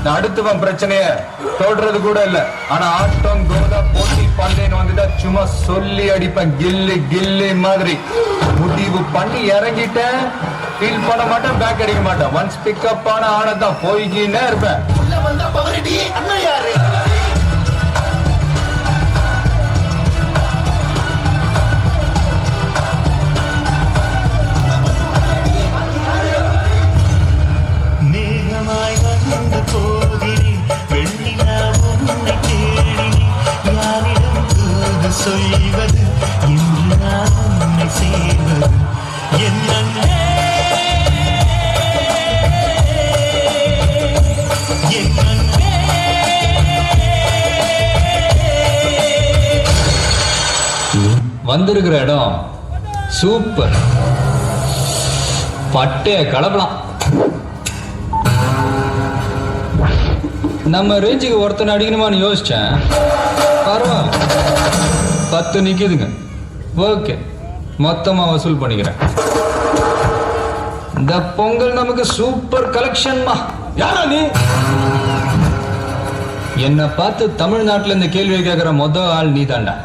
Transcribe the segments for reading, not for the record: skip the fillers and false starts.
நான் அடுத்தவன் பிரச்சனைய தோடுறது கூட இல்ல. ஆனா ஆட்டம் கோதா போட்டி பந்தேன்னு வந்துட்டா சும்மா சொல்லி அடிப்பேன் கில்லி கில்லி மாதிரி. முடிவு பண்ணி இறங்கிட்டேன், ஃபீல் பண்ண மாட்டேன், பேக் அடிக்க மாட்டேன். ஒன்ஸ் பிக்கப் ஆன ஆனதான் போய்கின்னே இருப்பேன். சொல்வது இன்று நான் உன்னை செய்வது வந்திருக்கிற இடம் சூப்பர், பட்டைய கலப்பலாம். நம்ம ரேஞ்சுக்கு ஒருத்தனை அடிக்கணுமான்னு யோசிச்சேன், பரவாயில்ல 10 நிக்குதுங்க. ஓகே, மொத்தமா வசூல் பண்ணிக்கிறேன். இந்த பொங்கல் நமக்கு சூப்பர் கலெக்ஷன்மா. யாரா நீ? என்ன பார்த்து தமிழ்நாட்டுல இந்த கேள்வியை கேட்கிற மொத ஆள் நீ தாண்டா.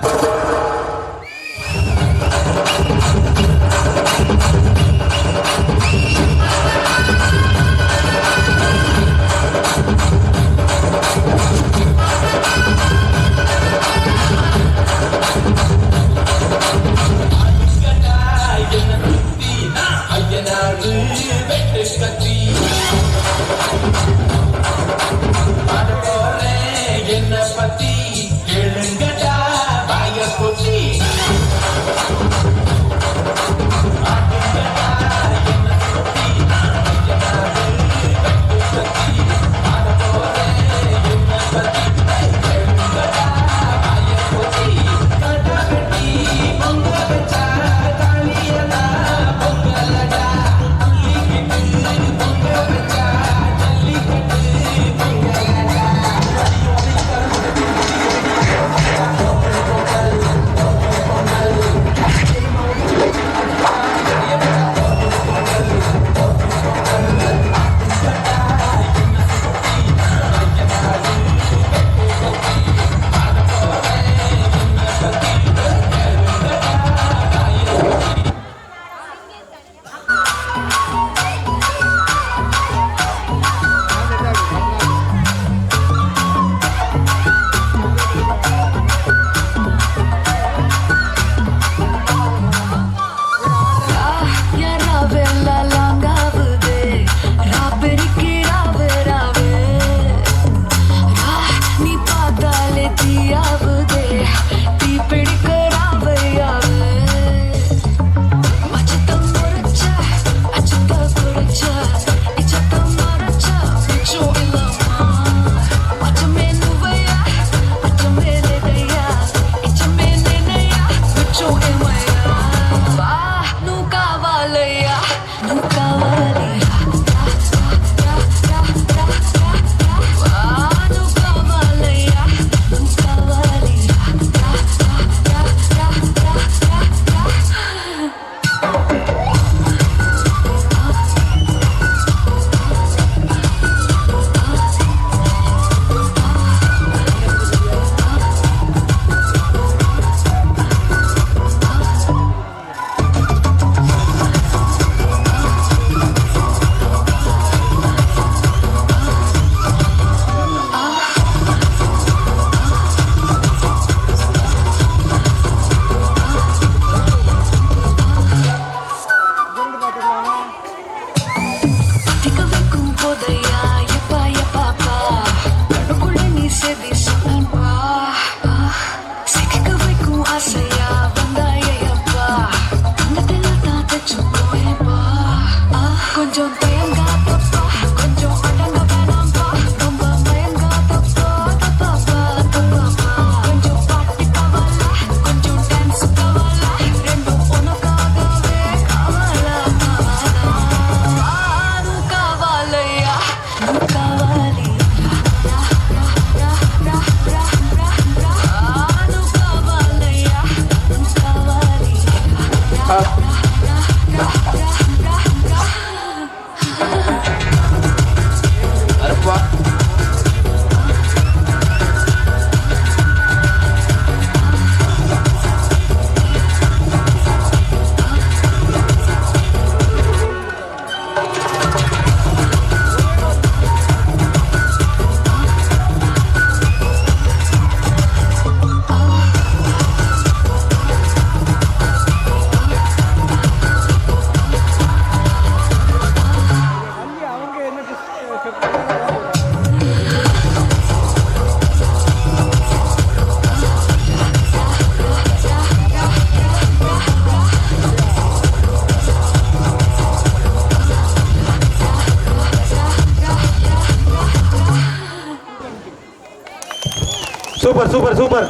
Super super super.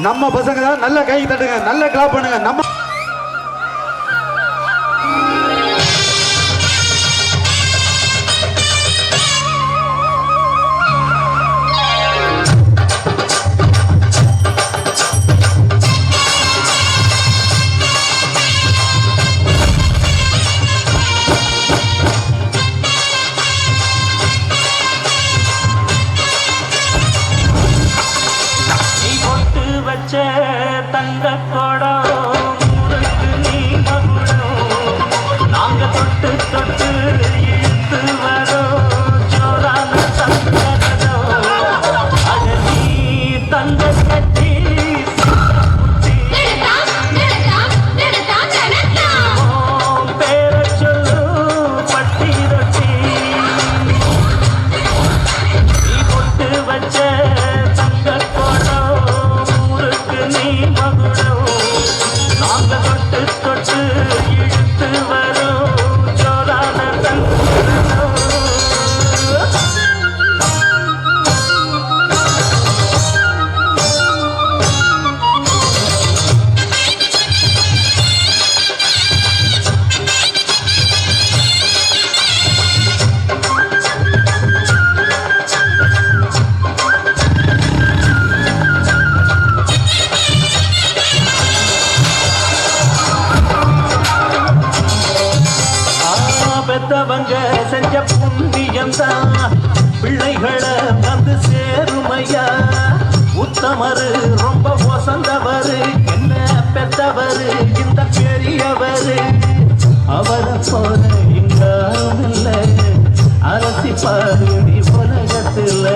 நம்ம பசங்க தான். நல்ல கை தட்டுங்க, நல்ல கிளாப் பண்ணுங்க. நம்ம தங்க கோடம் ஊருக்கு நீ மகுடம் நாங்க தொட்டு தொட்டு இழுத்து வரோம் ஜோரான தங்கரதம் அட நீ தங்க கட்டி பேர சொல்லு பட்டி ரொட்டி நீ பொட்டு வச்ச தங்க கோடம் நீ மகுடம் நாங்க தொட்டு தொட்டு இழுத்து வரோம் ஜோரான தங்கரதம் பெத்தவங்க செஞ்ச புண்ணியம் தான் பிள்ளைகளை வந்து சேருமையா. உத்தமரு ரொம்ப வசந்தவரு என்ன பெத்தவரு இந்த பெரியவரு அவரை போல இங்காரும் இல்லை அரசி பாரு உலகத்துல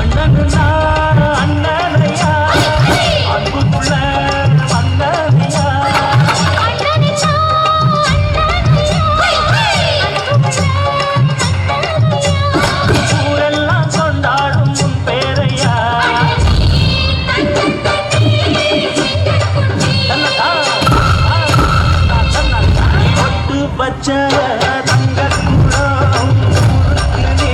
அண்ணனுனா அண்ணனையா அன்புக்குள்ள அண்ணனையா ஊரெல்லாம் கொண்டாடும் உன் பேரையா ஒட்டு பச்ச தங்க குடம் ஊருக்கு நீ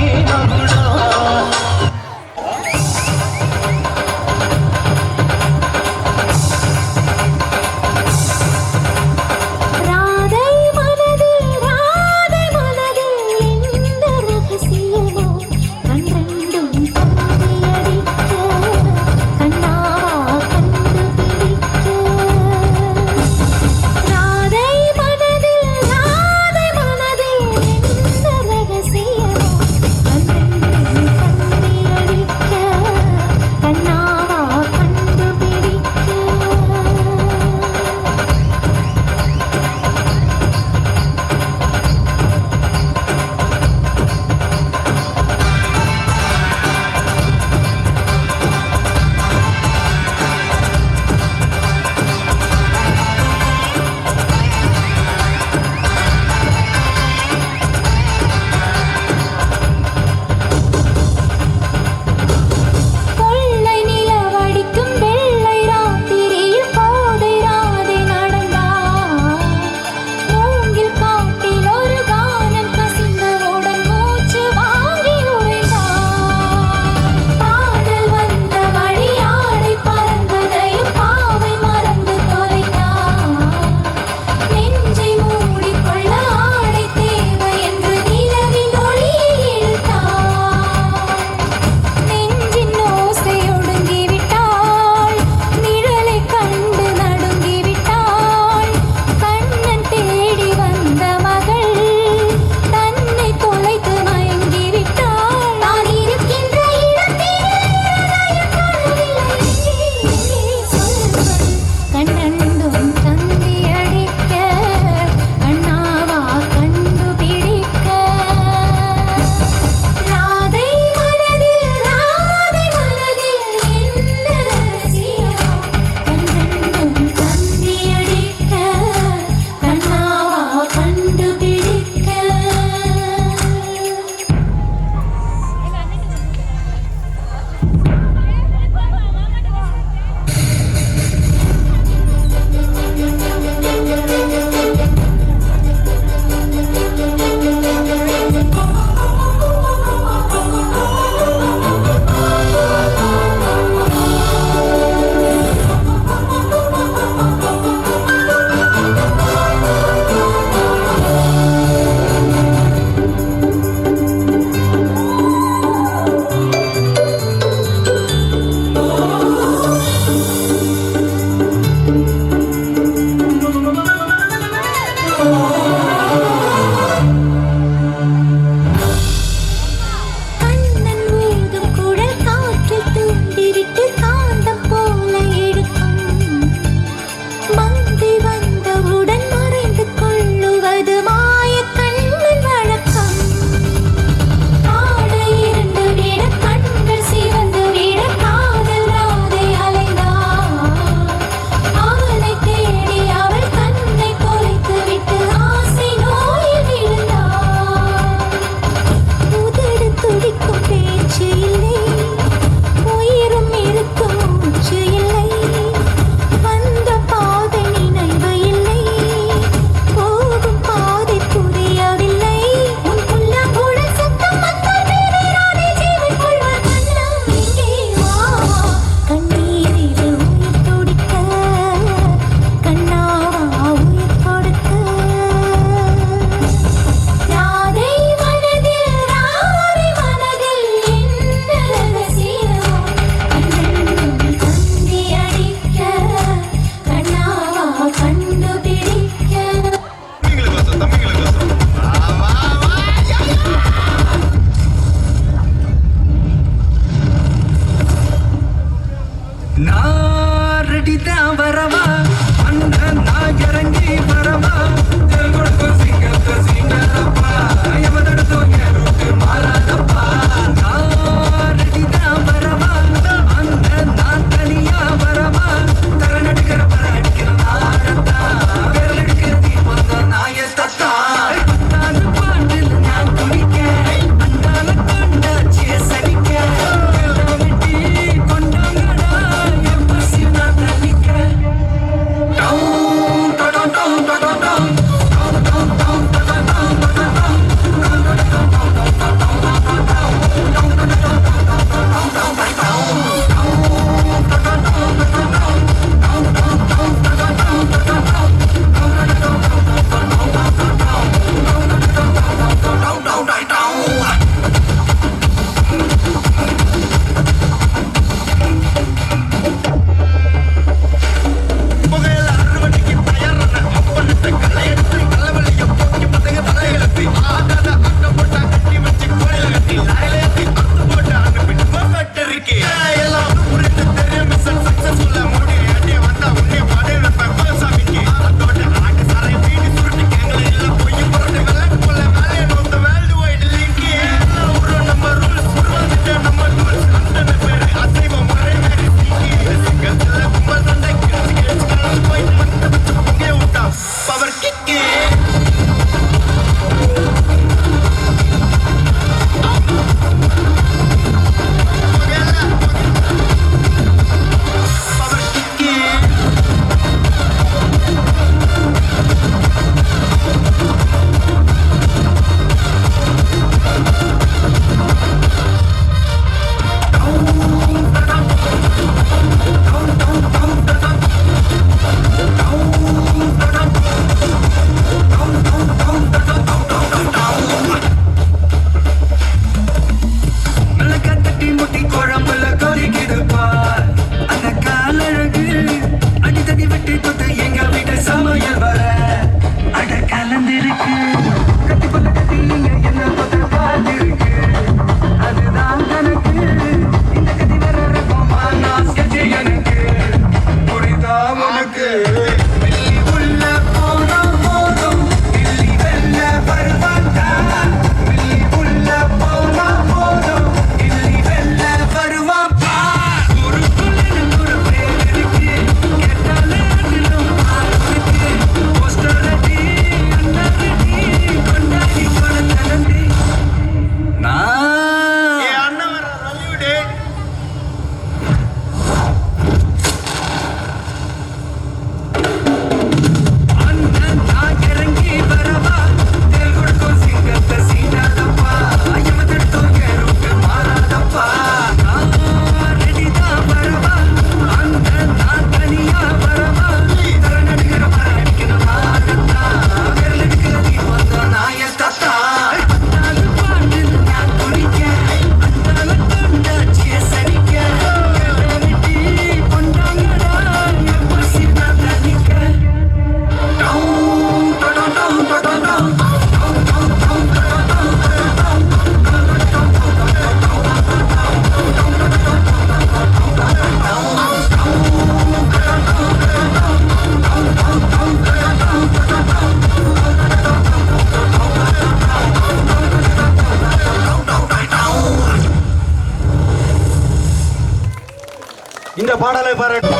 இந்த பாடலை பாராட்டு.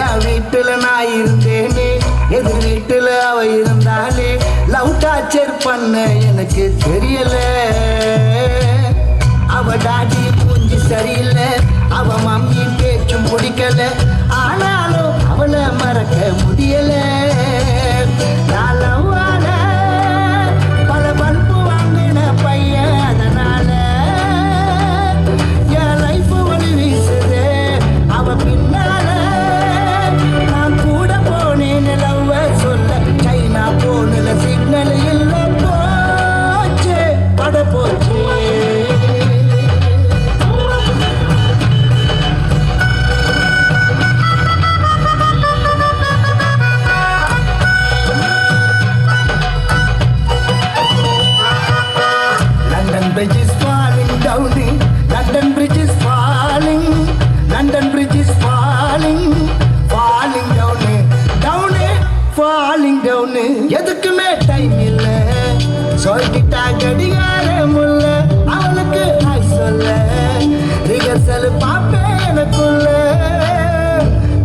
என் வீட்டுல நான் இருந்தேனே, எதிர் வீட்டுல அவ இருந்தாலே, லவ் டார்ச்சர் பண்ண எனக்கு தெரியல. அவ டாடி மூஞ்சி சரியில்லை, அவ மம்மி பேச்சும் பிடிக்கல, ஆனாலும் அவளை மறக்க முடியல. நான் லவ்வால பல பல்பு வாங்கின பையன், அதனால என் லைஃப் வழி வீசுது அவ பின்னால. நான் கூட போனேன் லவ்வ சொல்ல, சைனா போனல சிக்னல் இல்ல, போச்சு பட போச்சு. London Bridge is falling down, London Bridge is falling, London Bridge is falling, falling down, down, falling down. எதுக்குமே டைம் இல்ல, சொல்லிட்டா கடிகாரம் இல்ல, அவளுக்கு ஹாய் சொல்ல, ரிகர்சல் பாப்பேன் எனக்குள்ள.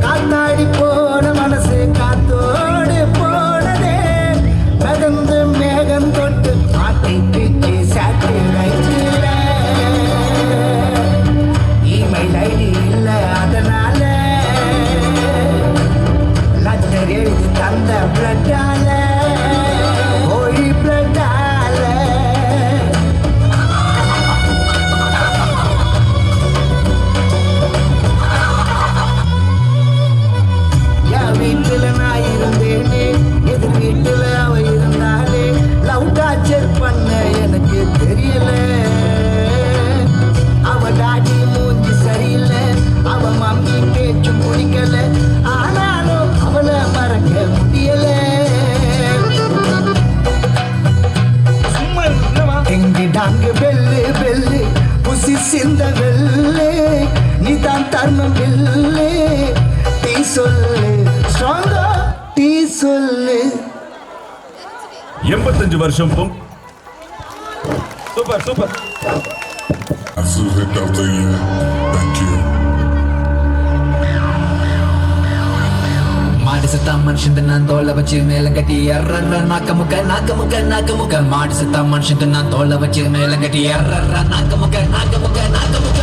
காத்தாடி போன மனசு காத்தோடு போனதே, மிதந்து மேகம் தொட்டு மாட்டி பிச்சு சேட்டிலைட்ல. இமெயில் ஐடி இல்ல, அதனால லெட்டர் எழுதி தந்த பிளட்டால, ஒளி பிளட்டால. என் வீட்டுல நான் இருந்தேனே, எதிர் வீட்டுல அவ இருந்தாலே, லவ் டார்ச்சர் பண்ண எனக்கு தெரியல. அவ டாடி மூஞ்சி சரியில்லை, அவ மம்மி பேச்சும் பிடிக்கல, ஆனாலும் அவளை மறக்க முடியல. டிங்கு டாங்கு பெல்லு பெல்லு, புசி சிந்த வெள்ளு, நீதான் தர்மம் வெள்ளு, டீ சொல்லு ஸ்ட்ராங்கா, டீ சொல்லு. 85 வருஷம் super super. Massive hit of the year. Thank you. மாடு சத்தா மனுஷன் நான் தோலை வச்சு மேல கட்டி எர்ற நாக்க முக்க நாக்க முக்க நாக்க முக்க. மாடு சத்தா மனுஷன் நான் தோலை வச்சு மேல கட்டி எர்ற நாக்க முக்க நாக்க முக்க நாக்க முக்க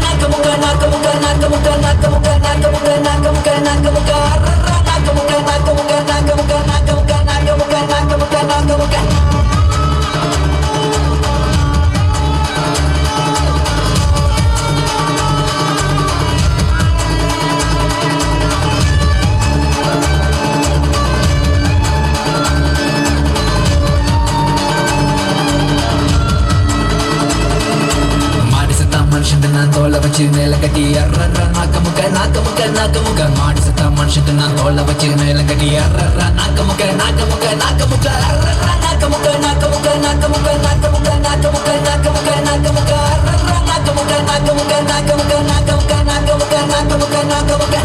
நாக்க முக்க நாக்க முக்க நாக்க முக்க நாக்க முக்க நாக்க முக்க நாக்க முக்க நாக்க முக்க நாக்க முக்க நாக்க முக்க நாக்க முக்க நாக்க முக்க நாக்க முக்க நாக்க முக்க நாக்க முக்க. மனுஷன் நான் தோலை வச்சு மேல கட்டி எர்ற நாக்க முக்க நாக்க முக்க நாக்க முக்க. மாடு சத்தா மனுஷன் நான் தோலை வச்சு மேல கட்டி எர்ற நாக்க முக்க நாக்க முக்க நாக்க முக்க நாக்க முக்க நாக்க முக்க நாக்க முக்க நாக்க முக்க நாக்க முக்க நாக்க முக்க நாக்க முக்க நாக்க முக்க நாக்க முக்க நாக்க முக்க நாக்க முக்க நாக்க முக்க நாக்க முக்க நாக்க முக்க.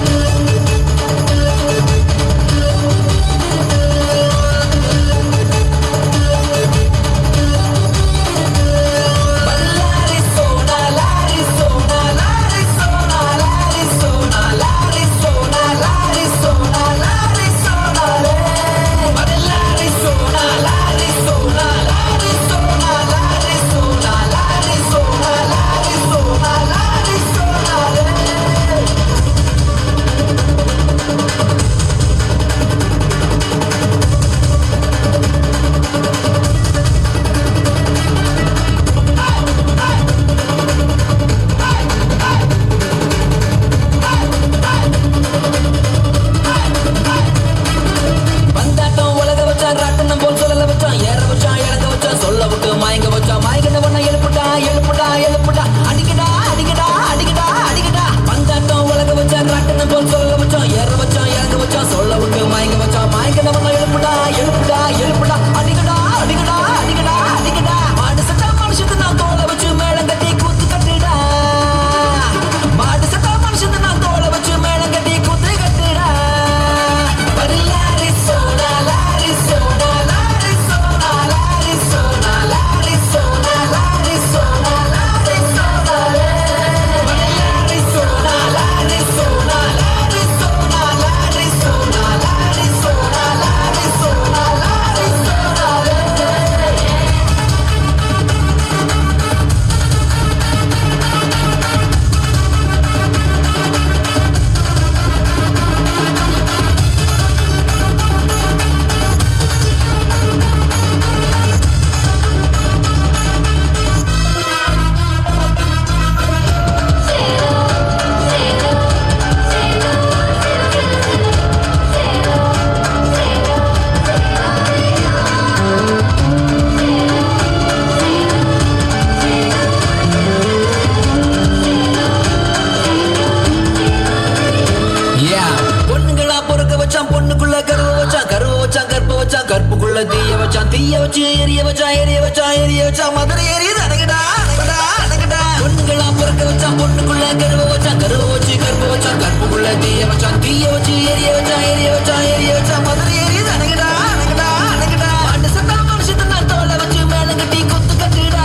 வச்சான் கற்ப வச்சான் கற்புக்குள்ள தீய வச்சான் தீய வச்சு எரிய வச்சான் எரிய வச்சான் எரிய வச்சான் மதுரை எரியுது அணகடா அணகடா அணகடா பொண்ணுங்களாம் பிறக்க வச்சான் பொண்ணுக்குள்ள கருவ வச்சான் கருவ வச்சு கற்ப வச்சான் கற்புக்குள்ள தீய வச்சான் தீய வச்சு எரிய வச்சான் எரிய வச்சான் எரிய வச்சான் மதுரை எரியுது அணகடா அணகடா அணகடா மாட்டு சத்தா மனுஷத்தை நான் தோலை வச்சு மேலம் கட்டி குத்து கட்டுடா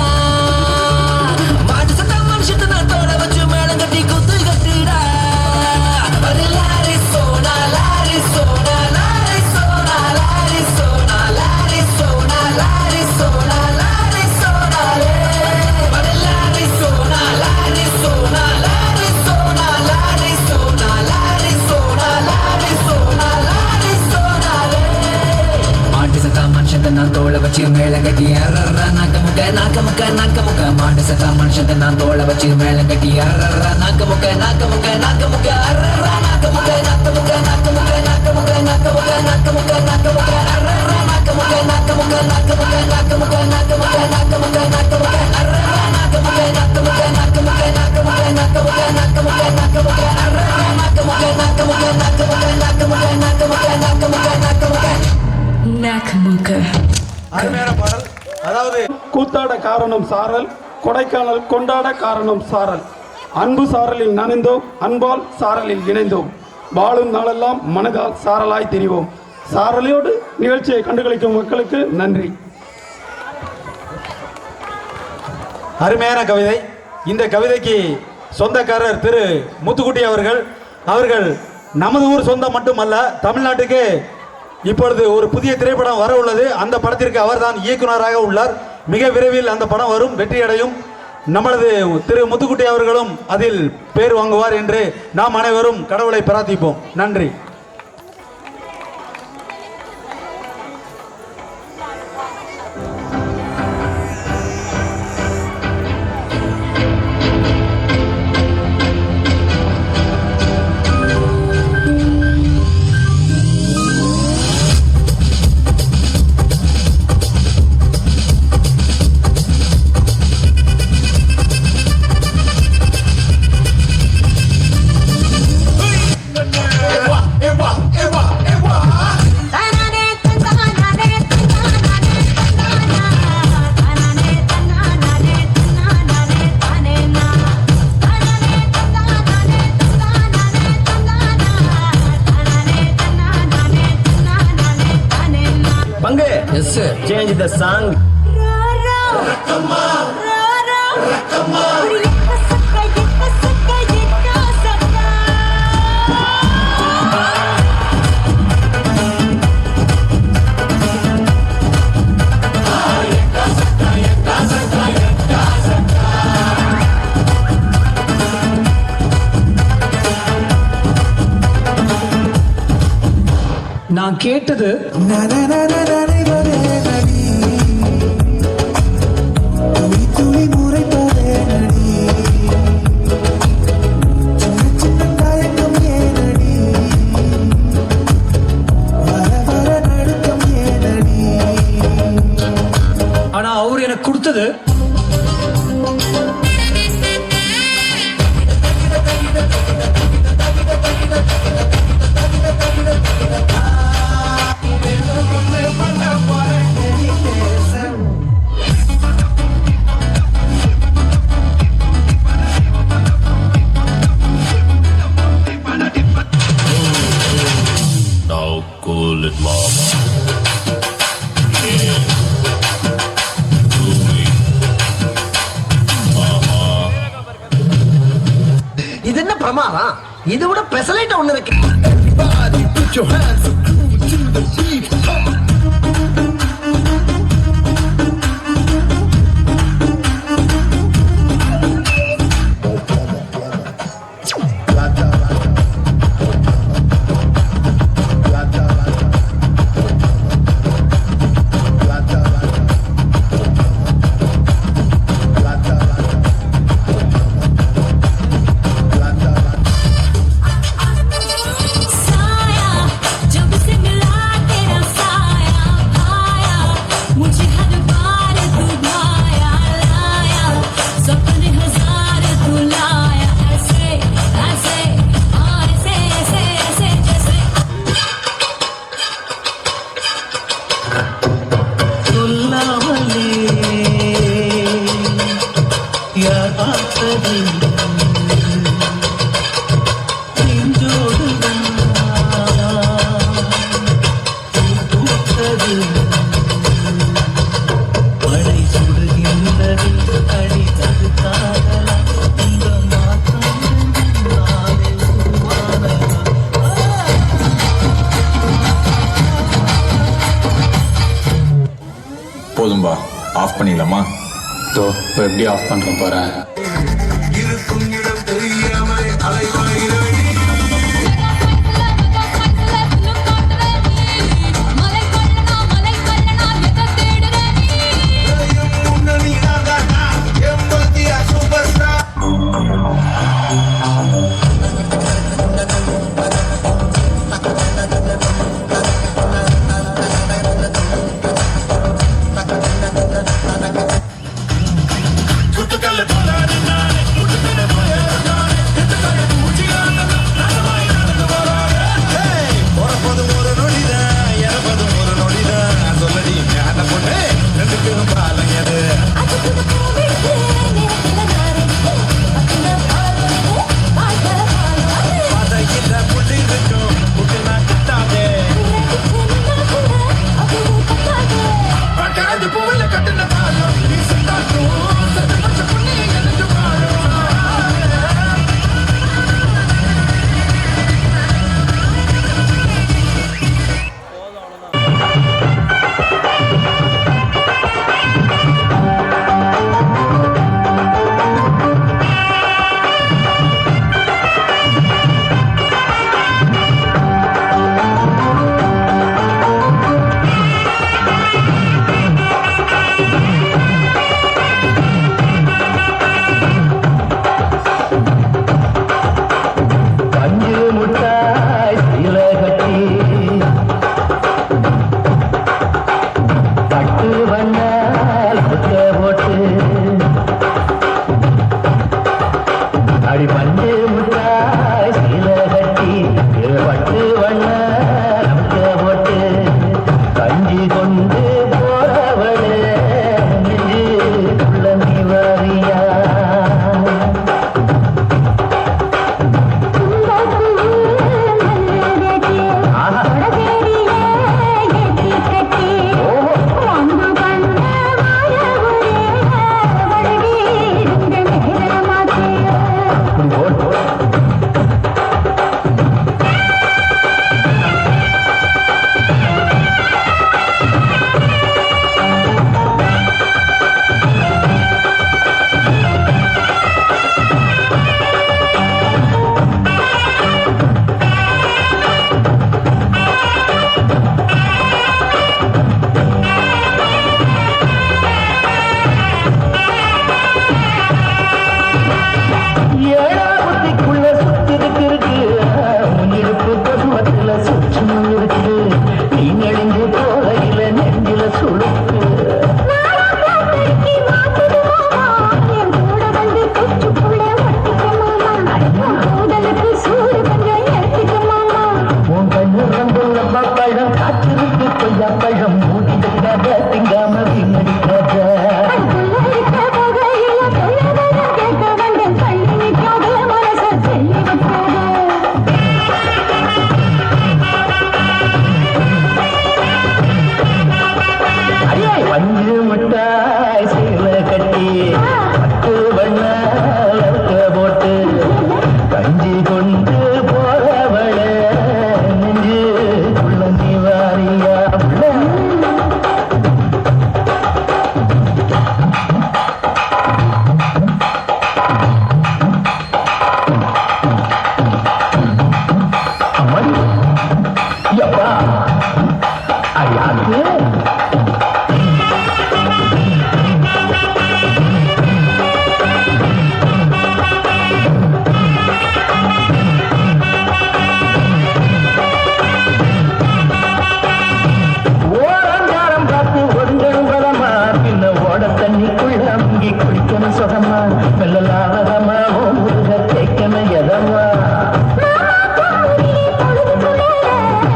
மாட்டு சத்தா மனுஷத்தை நான் தோலை வச்சு மேலம் கட்டி குத்து கட்டுடா Arizona, Arizona, Arizona, Arizona, Arizona, Arizona, Arizona, Arizona, Arizona, Arizona, Arizona, Arizona, Arizona, Arizona. மாட்டு சத்தா மனுஷத்தை நான் தோலை வச்சு மேல கட்டி அறறா நாக்க முக்க நாக்க முக்க நாக்க முக்க மாட்டு சத்தா மனுஷத்தை நான் தோலை வச்சு மேல கட்டி அறறா நாக்க முக்க நாக்க முக்க நாக்க முக்க அறறா நாக்க முக்க நாக்க முக்க நாக்க முக்க நாக்க முக்க நாக்க முக்க நாக்க முக்க நாக்க முக்க அறறா நாக்க முக்க நாக்க முக்க நாக்க முக்க நாக்க முக்க நாக்க முக்க நாக்க முக்க நாக்க முக்க அறறா நாக்க முக்க நாக்க முக்க நாக்க முக்க நாக்க முக்க நாக்க முக்க நாக்க முக்க நாக்க முக்க அறறா நாக்க முக்க நாக்க முக்க நாக்க முக்க நாக்க முக்க நாக்க முக்க நாக்க முக்க நாக்க முக்க Nakamuka. அருமையான பாடல். அதாவது கூத்தாட காரணம் சாரல், கொடைக்கானல் கொண்டாட காரணம் சாரல். அன்பு சாரலில் நனைந்தோம், அன்பால் சாரலில் இணைந்தோம். வாழும் நாளெல்லாம் மனதால் சாரலாய் தெரிவோம். சாரலையோடு நிகழ்ச்சியை கண்டுகளிக்கும் மக்களுக்கு நன்றி. அருமையான கவிதை. இந்த கவிதைக்கு சொந்தக்காரர் திரு முத்துக்குட்டி அவர்கள் நமது ஊர் சொந்தம் மட்டுமல்ல, தமிழ்நாட்டுக்கு இப்பொழுது ஒரு புதிய திரைப்படம் வர உள்ளது. அந்த படத்திற்கு அவர்தான் இயக்குனராக உள்ளார். மிக விரைவில் அந்த படம் வரும், வெற்றியடையும். நமது திரு முத்துக்குட்டி அவர்களும் அதில் பேர் வாங்குவார் என்று நாம் அனைவரும் கடவுளை பிரார்த்திப்போம். நன்றி. பங்கு Yes sir. change the song. நான் கேட்டது ஆனா அவர் எனக்கு கொடுத்தது Now cool it, mama. இது என்ன பிரமாதம்? இது விட பெசலைட் ஒண்ணு இருக்கு. Saya, jab se milate பூத்தது நெஞ்சோடு பூத்தது மழை சுடுகின்றது அடித்தது காதலா இந்த மாற்றம் நாளே உருவானதா போதும்பா ஆஃப் பண்ணிடலாமா? இப்போ எப்படி ஆஃப் பண்ணுற போகிறேன்?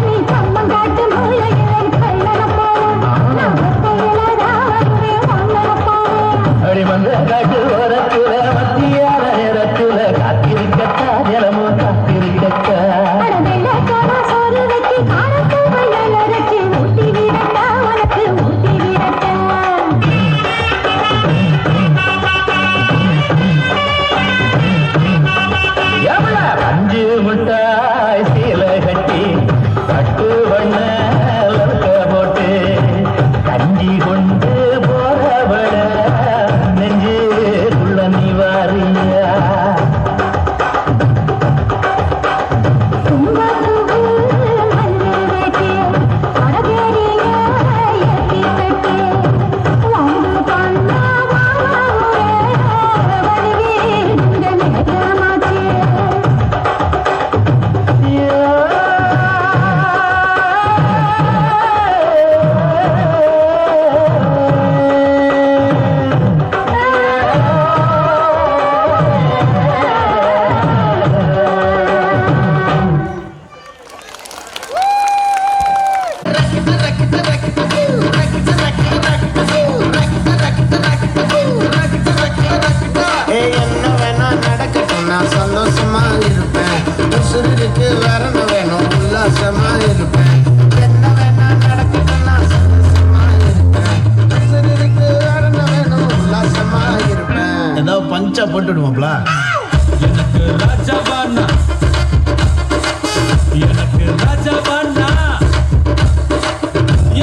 நீ கம்மங்காட்டு மூலையில கள்ளன போட்டு விடுவாப்ல. எனக்கு ராஜாவானா, எனக்கு ராஜாவானா,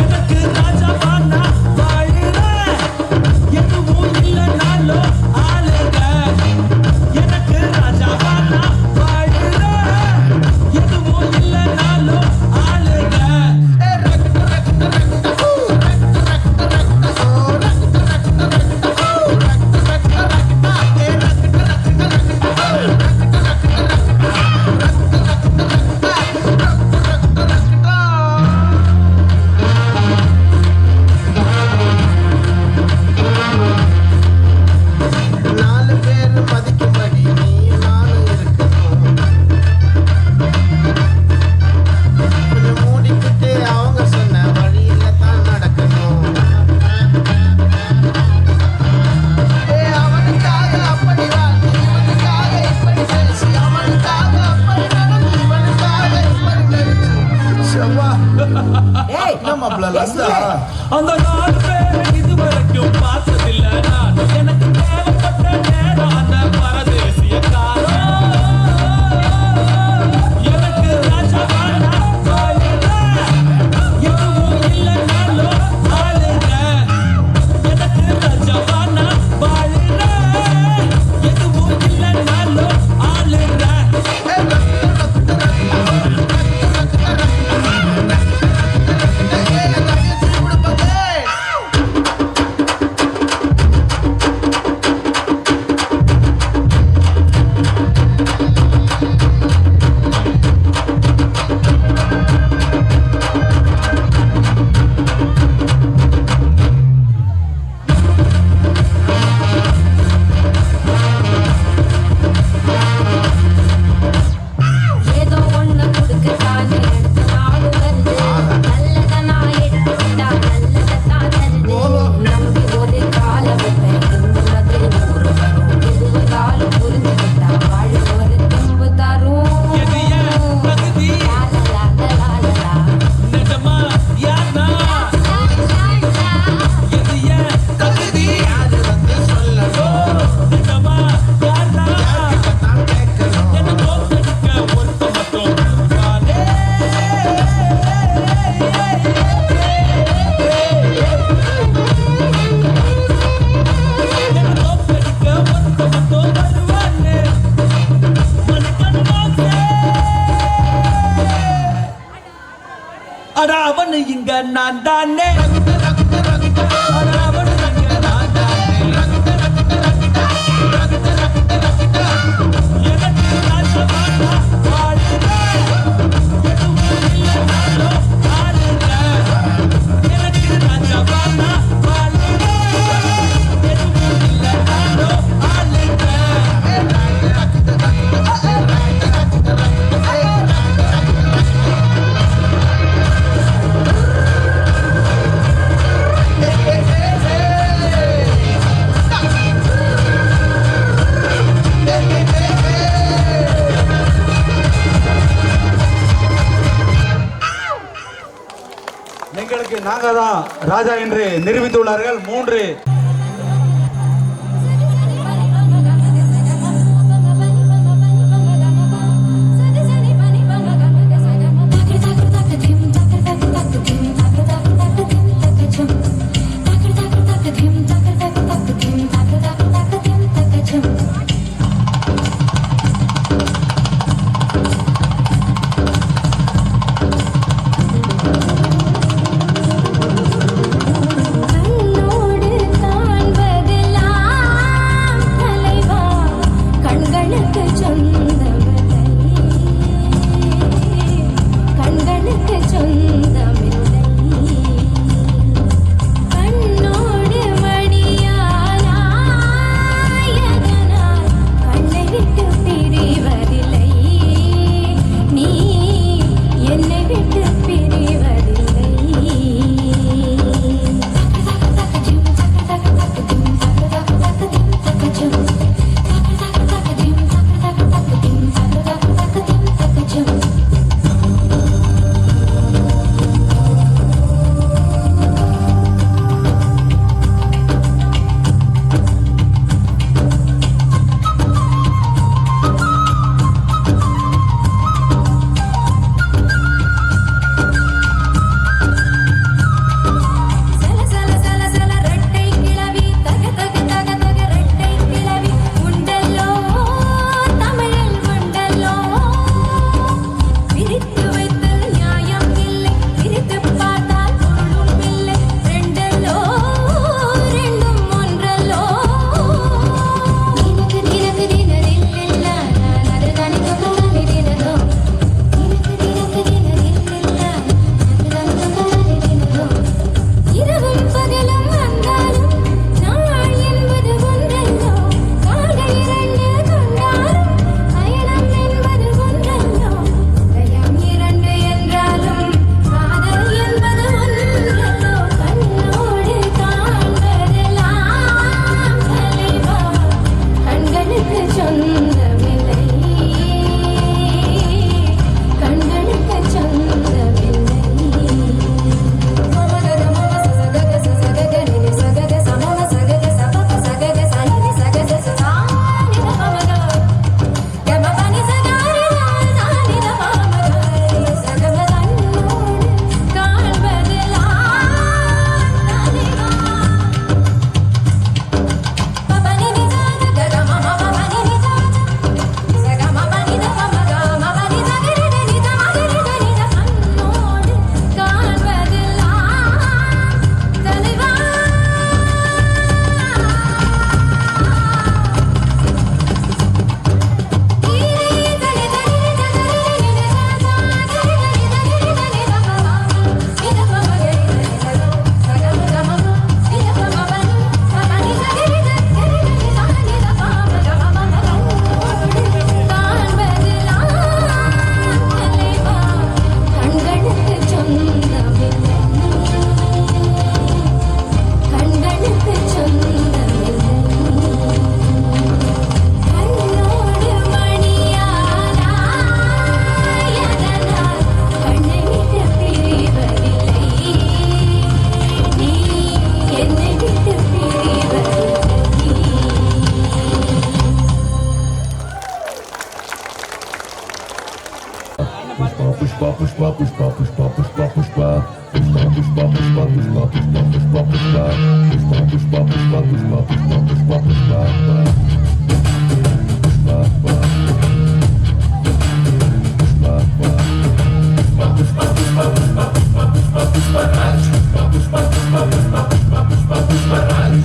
எனக்கு ராஜாவானா வாழுற எதுவும் இல்லைனாலும் ஆளுங்க. எனக்கு ராஜாவானா வாழுற எதுவும் இல்லைனாலும் ஆளுங்க. நாலு பேர் மதிக்கும்படி நீயும் நானும் இருக்கணும். கொஞ்சம் மூடிக்கிட்டு அவங்க சொன்ன வழியில தான் நடக்கணும். அவனுக்காக அப்படி வாழ்ந்து, இவனுக்காக இப்படி பேசி, அவனுக்காக அப்படி நடந்து, இவனுக்காக இப்படி நடிச்சு. செவ்வா. என்ன மாப்பிள்ள லஸ்தா? அந்த 4 பேரை இதுவரைக்கும் பார்த்ததில்லை நான். எனக்கு தேவைப்பட்ட நேரம் அந்த பரதேசிய காலம். எனக்கு ராஜாவானா வாழுற எதுவும் இல்லைனாலும் ஆளுங்க. எனக்கு ராஜாவானா வாழுற எதுவும் இல்லைனாலும் ஆளுங்க. ஏதோ ஒண்ணு கொடுக்கத்தானே அடுத்த நாள் வருது. நல்லத நான் எடுத்துக்கிட்டா நல்லதத்தான் தருது. நம்பி ஒரு கால வைப்பேன் திரும்புவது 100 வரும். எதுவதாலும் புரிஞ்சுக்கிட்டா வாழ ஒரு தும்பு தரும். எது ஏன் தகுதி? லாலலாலலாலலா. நிஜமா யாரா? எது ஏன் தகுதி? அது வந்து சொல்லணும். நிஜமா யாரா? நான் கேட்கணும். என்ன தோற்கடிக்க ஒருத்த மட்டும் இருக்கானே. என்ன தோற்கடிக்க ஒருத்த மட்டும் வருவானே. மணிக்கணக்காக. அட அவனு இங்க நான் தானே. அட அவனு இங்க நான் தானே. எனக்கு ராஜாவானா வாழுற எதுவும் இல்லைனாலும் ஆளுங்க. எனக்கு ராஜாவானா வாழுற எதுவும் இல்லைனாலும் ஆளுங்க. எங்களுக்கு நாங்க தான் ராஜா என்று நிரூபித்துள்ளார்கள். 3 கண்ணோடு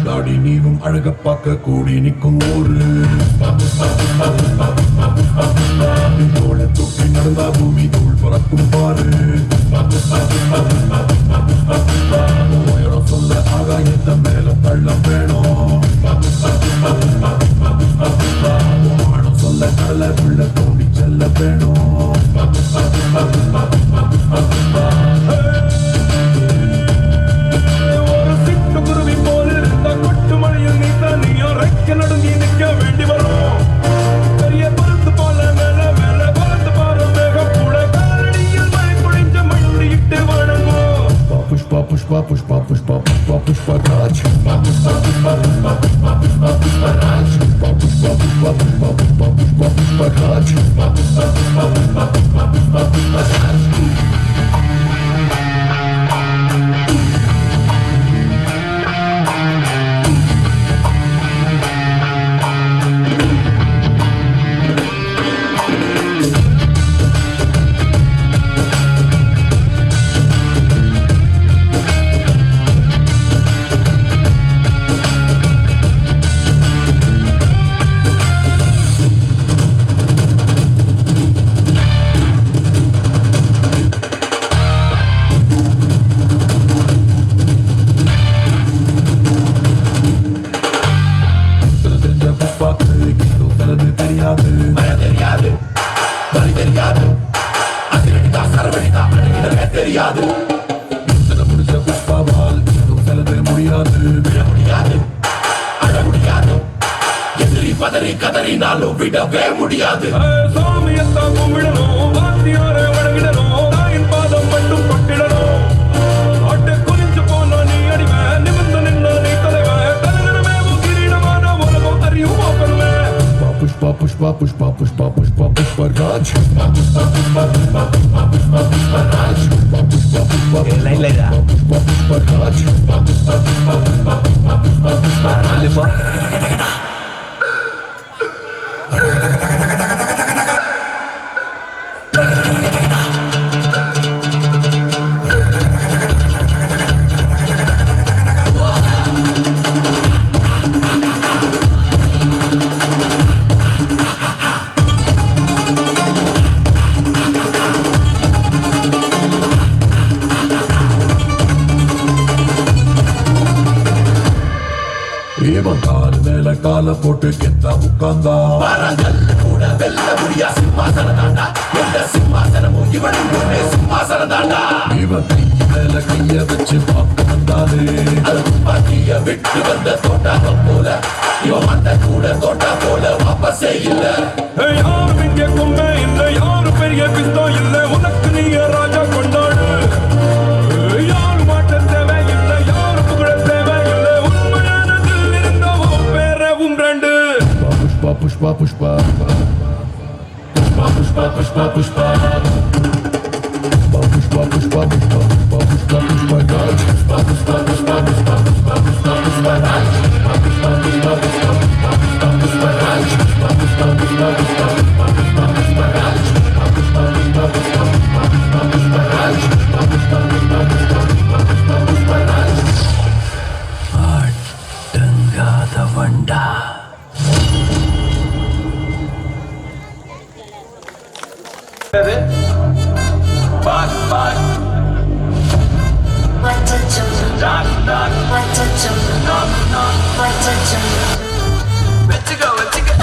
தாடி நீவும் அழக பார்க்க கூடி நிற்கும் ஊரு தோளை தூக்கி நடந்தா பூமி தூள் பறக்கும் பாரு உயரம் சொல்ல ஆகாயத்த மேல தள்ளம் வேணும் ஆழம் சொல்ல கடலை உள்ள தோண்டி செல்ல வேணும் ஒரு சிட்டு குருவி போல இருந்த கொட்டு மழையில் நீ ரெக்க நடுங்கி நிற்க வேண்டி வரும் பெரிய பருத்து போல மேல மேல பறந்து பாரு மேகம் கூட காலடியில் மழை பொழிஞ்ச மண்டியிட்டு வணங்கும் புஷ்பா புஷ்பா புஷ்பா புஷ்பா புஷ்பா புஷ்பா ராஜ் புஷ்பா புஷ்பா புஷ்பா புஷ்பா புஷ்பா புஷ்பா புஷ்பா ராஜ் புஷ்பா புஷ்பா புஷ்பா புஷ்பா புஷ்பா புஷ்பா புஷ்பா ராஜ் புஷ்பா புஷ்பா புஷ்பா புஷ்பா புஷ்பா புஷ்பா புஷ்பா ராஜ் தெரியாது முடிச்ச புஷ்பாவால் செலவே முடியாது விட முடியாது அழ முடியாது எதிரி பதறி கதறினாலும் விடவே முடியாது சாமியத்தான் கும்பிடணும் வாத்தியாரை வணங்கிடணும் தாயின் பாதம் மட்டும் பட்டிடணும் ஆட்டை குறிஞ்சு போனா நீ அடிமை நிமிர்ந்து நின்னா நீ தலைவன் தலைவனமே கிரீடமான உலகம் அறியும் போக்கணுமே புஷ்பா புஷ்பா புஷ்பா புஷ்பா புஷ்பா புஷ்பா ராஜ் புஷ்பா புஷ்பா புஷ்பா புஷ்பா புஷ்பா புஷ்பா புஷ்பா ராஜ் புஷ்பா புஷ்பா புஷ்பா புஷ்பா புஷ்பா ராஜ் புஷ்பா புஷ்பா புஷ்பா புஷ்பா புஷ்பா புஷ்பா புஷ்பா ராஜ் இவன் கால் மேல கால போட்டு கெத்தா உட்கார்ந்தா மரங்கள் கூட வெல்ல முடியா சிம்மாசனம் தாண்டா எந்த சிம்மாசனமும் இவனும் ஒரே சிம்மாசனம் தாண்டா இவன் கை மேல கைய வச்சு பார்க்க வந்தாரு அது துப்பாக்கிய விட்டு வந்த தோட்டாகம் போல இவன் வந்த கூட தோட்டா போல வாப்பசே இல்ல யாரும் இங்கே கொம்பே இல்ல யாரும் பெரிய பிஸ்தோ இல்ல உனக்கு நீங்க ராஜா கொண்டாடு யாரு மாட்ட தேவை இல்லை யாரு புகழ தேவை இல்லை உண்மையானதில் இருந்தவும் பேரவும் ரெண்டு புஷ்பா புஷ்பா புஷ்பா புஷ்பா புஷ்பா புஷ்பா புஷ்பா புஷ்பா புஷ்பா புஷ்பா புஷ்பா புஷ்பா புஷ்பா ராஜ் புஷ்பா புஷ்பா புஷ்பா புஷ்பா புஷ்பா புஷ்பா புஷ்பா ராஜ் புஷ்பா புஷ்பா புஷ்பா புஷ்பா புஷ்பா புஷ்பா புஷ்பா ராஜ் புஷ்பா புஷ்பா புஷ்பா புஷ்பா புஷ்பா புஷ்பா புஷ்பா ராஜ் புஷ்பா புஷ்பா புஷ்பா புஷ்பா புஷ்பா புஷ்பா புஷ்பா ராஜ் புஷ்பா புஷ்பா புஷ்பா புஷ்பா புஷ்பா புஷ்பா புஷ்பா ராஜ் அடங்காத வண்டா பாஸ் பாஸ் வெச்சுக்கோ வெச்சுக்கோ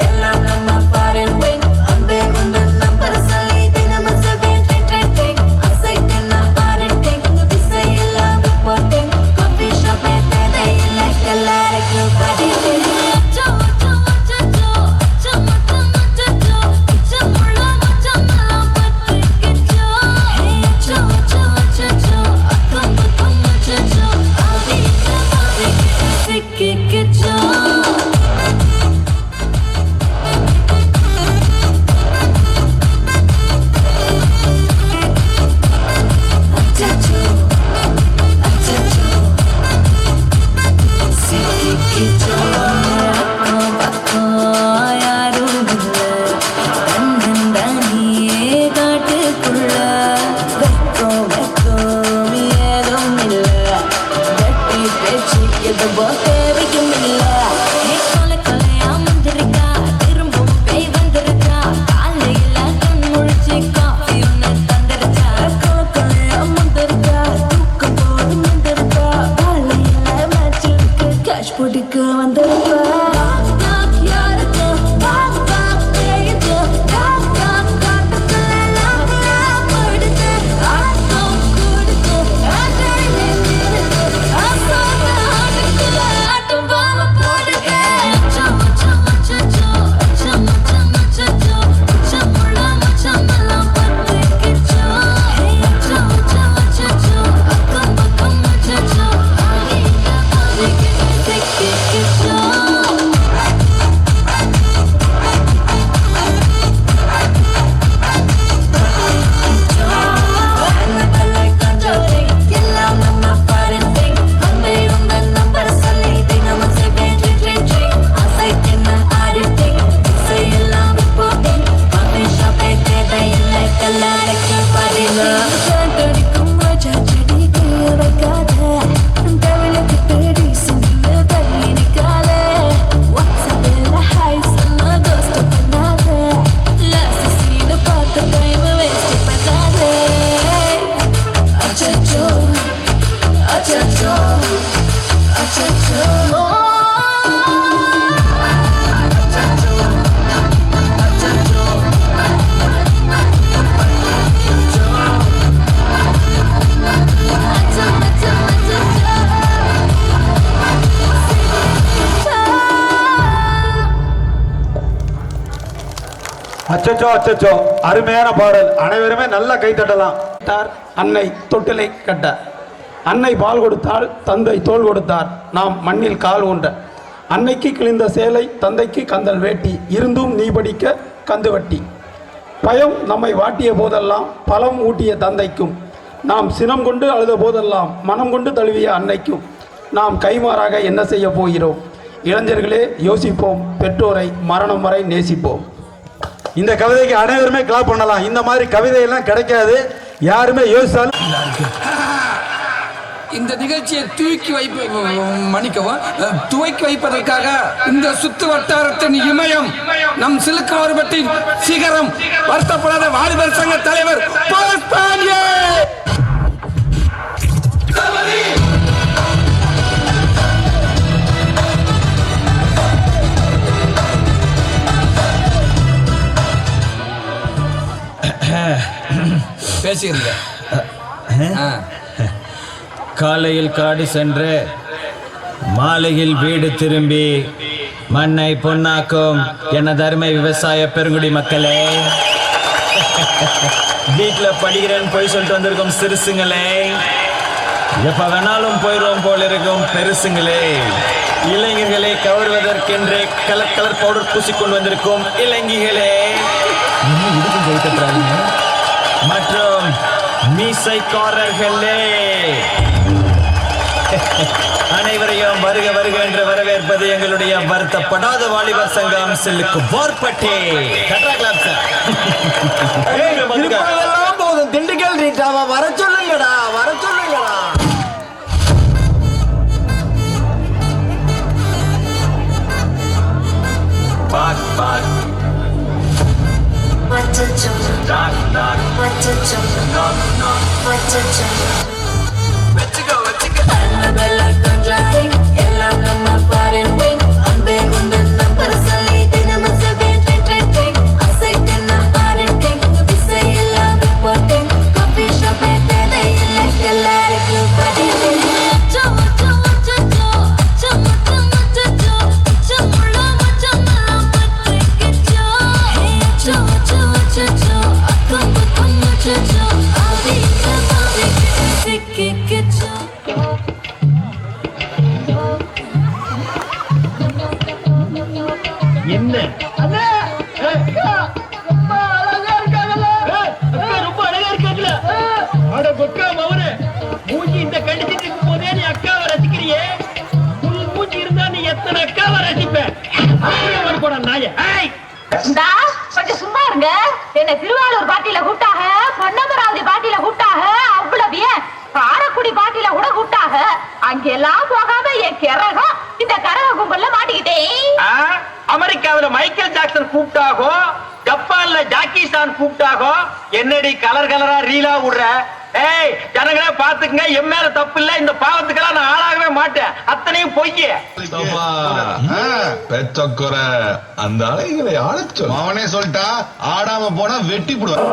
எல்லாம் நம்ம பாரின் விங் அன்பே கொண்டு நம்பர் சொல்லி தினமும் செவன் ட்ரெண்டிங் அசைக்கின பாரிட்டிங் திசை எல்லாம் ரிப்போர்ட்டிங் காஃபி ஷாப்பே தேதை இல்லை எல்லாருக்கும் படிட்டிங் அச்சச்சோ அச்சச்சோ அச்சச்சோ அச்சச்சோ அச்சச்சோ, அருமையான பாடல். அனைவருமே நல்லா கை தட்டலாம். அன்னை தொட்டிலை கட்ட, அன்னை பால் கொடுத்தால் தந்தை தோள் கொடுத்தார், நாம் மண்ணில் கால் ஊன்ற. அன்னைக்கு கிழிந்த சேலை, தந்தைக்கு கந்தல் வேட்டி, இருந்தும் நீ படிக்க கந்து வட்டி. பயம் நம்மை வாட்டிய போதெல்லாம் பலம் ஊட்டிய தந்தைக்கும், நாம் சினம் கொண்டு அழுத போதெல்லாம் மனம் கொண்டு தழுவிய அன்னைக்கும் நாம் கைமாறாக என்ன செய்ய போகிறோம்? இளைஞர்களே யோசிப்போம், பெற்றோரை மரணம் வரை நேசிப்போம். இந்த கவிதைக்கு அனைவருமே கிளாப் பண்ணலாம். இந்த மாதிரி கவிதையெல்லாம் கிடைக்காது, யாருமே யோசிச்சாலும். இந்த நிகழ்ச்சியை துவக்கி வைப்பதற்காக இந்த சுத்து வட்டாரத்தின் இமயம் நம் சிலுக்காவரப்பட்டின் சிகரம் வருத்தப்படாத வாலிபர் சங்க தலைவர் பேசியிருந்த காலையில் காடு சென்று மாலையில் வீடு திரும்பி மண்ணை பொன்னாக்கும் எனது அருமை விவசாய பெருங்குடி மக்களே, வீட்டில் படிக்கிறேன்னு போய் சொல்லிட்டு வந்திருக்கும் சிறுசுங்களே, எப்ப வேணாலும் போயிடும் போல இருக்கும் பெருசுங்களே, இளைஞர்களை கவர்வதற்கென்றே கலர் கலர் பவுடர் பூசிக்கொண்டு வந்திருக்கும் இளைஞர்களே மற்றும் மீசைக்காரர்களே, அனைவரையும் வருக வருக என்று வரவேற்பது எங்களுடைய வருத்தப்படாத வாலிபர் சங்கம் சில்லுக்கு போர்பட்டி. போதும், திண்டுக்கல் ரீட்டாவா வர சொல்லுங்கடா, வர சொல்லுங்கடா. அச்சச்சோ அச்சச்சோ அச்சச்சோ Annabella contracting, எல்லாம் நம்ம parenting. அன்பே உந்தன் நம்பர் சொல்லி தினமும் செவேன் அசைக்கின்ற parenting. விசை எல்லாம் reporting, coffee shop தேவை இல்லை எல்லாருக்கும் படிப்பில். அச்சோ அச்சோ அச்சச்சோ அச்சோ அச்சச்சோ அச்சமுள்ள மச்சமெல்லாம் பற்றிக்கிச்சோ. அச்சோ அச்சோ அச்சச்சோ அக்கம் பக்கம் அச்சச்சோ ஆதிக்க பாவிக்கு சிக்கிக்கிச்சோ. என்ன ரொம்ப அழகா இருக்காங்களா? அட கொக்கா மவனே, மூஞ்சி இந்த கண்டிச்சுட்டு இருக்கும் போதே நீ அக்காவை ரசிக்கிறியே, புல் மூஞ்சி இருந்தா நீ எத்தனை அக்காவை ரசிப்ப? போட நாய கொஞ்சம் சும்மா இருங்க. என்ன திருவாரூர் பாட்டியில கூட்டாக, பொன்னமராவதி பாட்டியில கூட்டாக, அவ்வளவு ஏன் காரக்குடி பாட்டியில கூட கூட்டாக. அங்கெல்லாம் போகாம என் கிறகம் இந்த கரக கும்பல்ல மாட்டிக்கிட்டேன். அமெரிக்காவில மைக்கேல் ஜாக்சன் கூப்பிட்டாகோ, ஜப்பான்ல ஜாக்கி சான் கூப்பிட்டாகோ, என்னடி கலர் கலரா ரீலா விடுற? ஏய் ஜனங்களே பாத்துக்குங்க, என் மேல தப்பு இல்ல, இந்த பாவத்துக்கெல்லாம் நான் ஆளாகவே மாட்டேன், அத்தனையும் பொய்ய. பெத்தக்குற அந்த அலைகளை ஆளச் சொல். அவனே சொல்லிட்டா, ஆடாம போனா வெட்டி போடுவான்.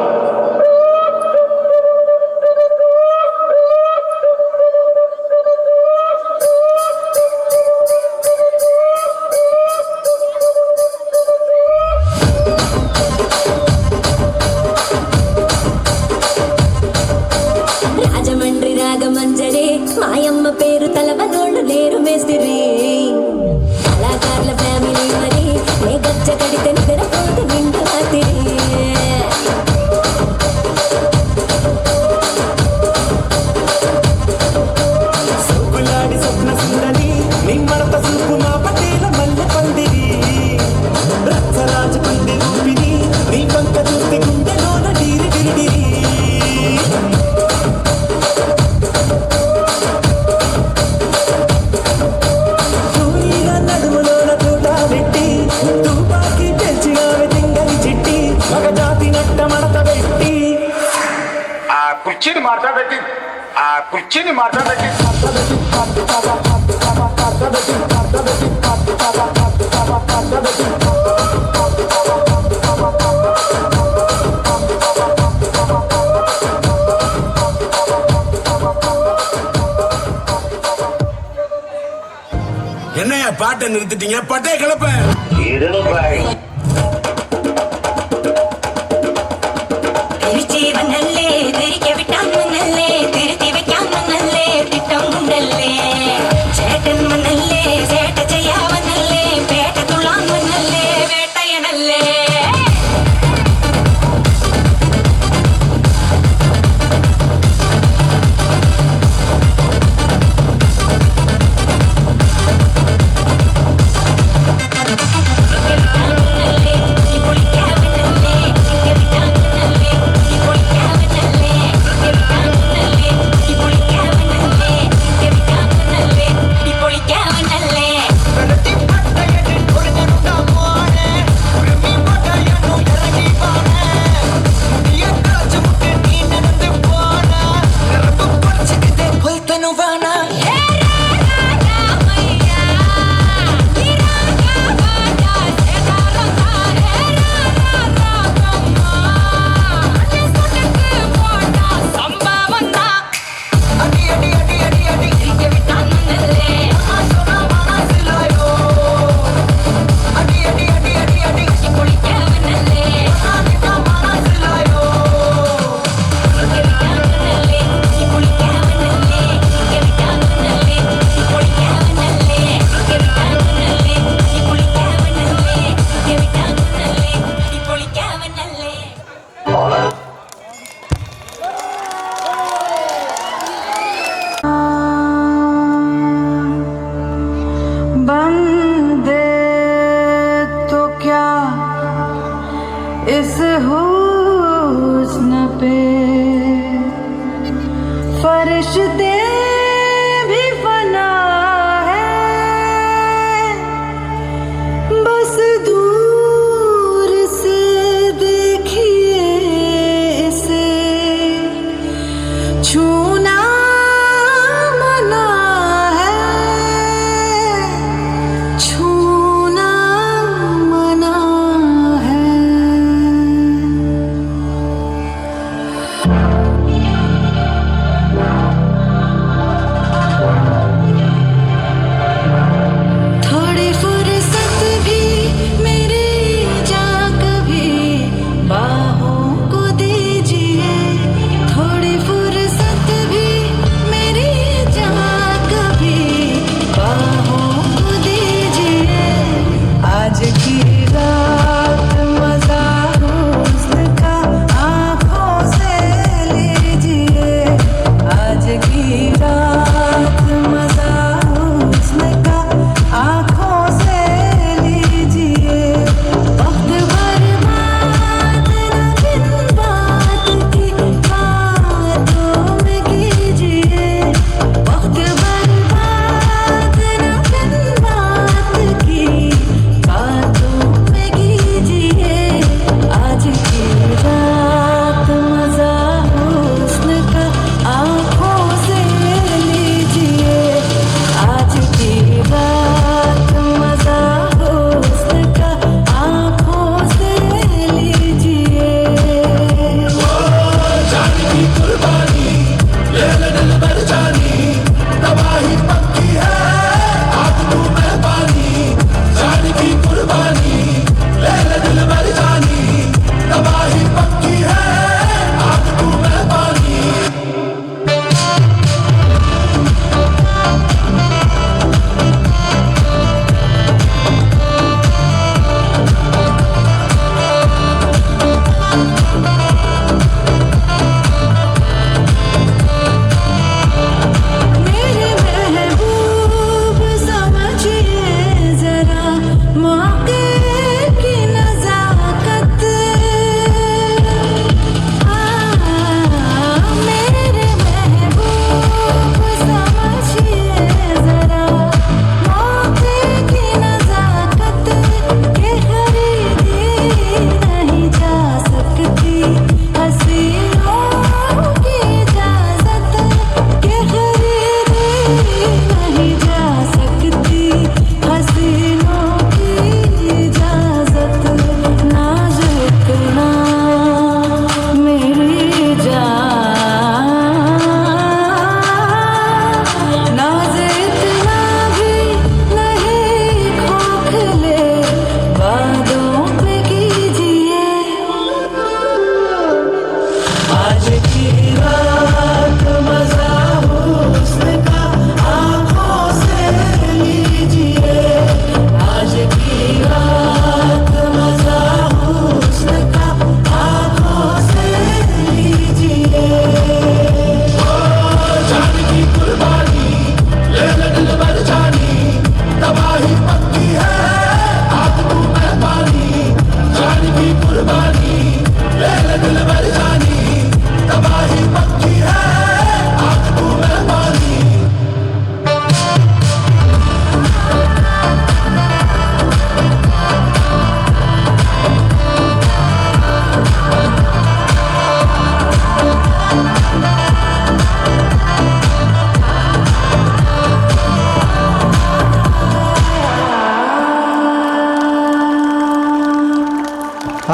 రాజమండ్రి రాగమంజరి మాయమ్మ పేరు తలవనోళ్ళు లేరు మేస్తిరి. కళాకారుల ఫ్యామిలీ మరి ఏ గచ్చ కడితే నిద్రపోతే నిండు రాత్రి. ಕುಚ್ಚಿನಿ ಮಾತಾಡಕ್ಕೆ என்னையா பாட்டை நிறுத்திட்டீங்க? பட்டே கிளப்ப திருச்சி வந்தல்லே தெரிக்க விட்டான் மன்னல்லே திருத்தி வைக்கான் மன்னல்லே திட்டம் உண்டல்லே சேட்டன் மன்னல்லே சேட்ட செய்யா வந்தல்லே பேட்ட துள்ளான் மன்னல்லே வேட்டையனல்லே बंदे तो क्या इस हुस्न पे फरिश्ते भी फना है बस दूर से देखिए इसे छूना मेरे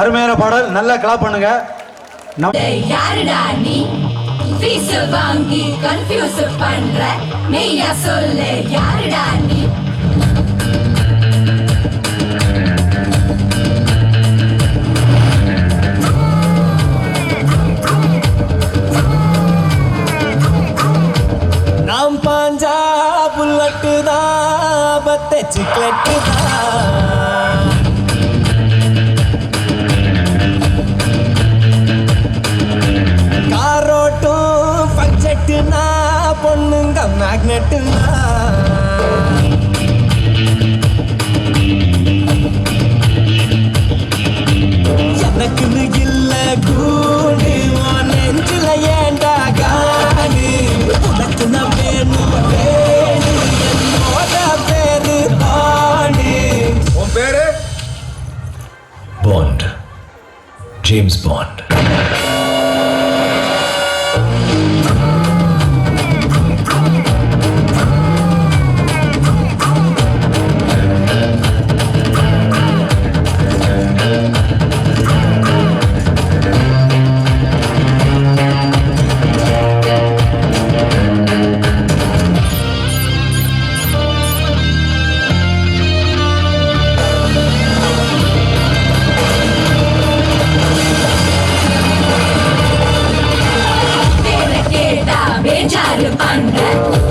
அருமையான பாடல், நல்லா கிளாப் பண்ணுங்க. யாருடா நீ ஃபீஸ் வாங்கி கன்ஃபியூஸ் பண்ற மெய்யா சொல்லு யாருடா நீ நாம் பாஞ்சா புல்லட்டு தான் பத்த சிக்லெட்டு தான் காரோட்டும் பட்ஜெட்டுனா பொண்ணுங்க மேக்னெட்டுனா எனக்குன்னு இல்ல கூடு நெஞ்சில ஏண்டா காடு உனக்கு நான் வேணும் வேணு என்னோட பேரு ஆடு. உன் பேரு பாண்ட், ஜேம்ஸ் பாண்ட். பேஜாரு பண்ற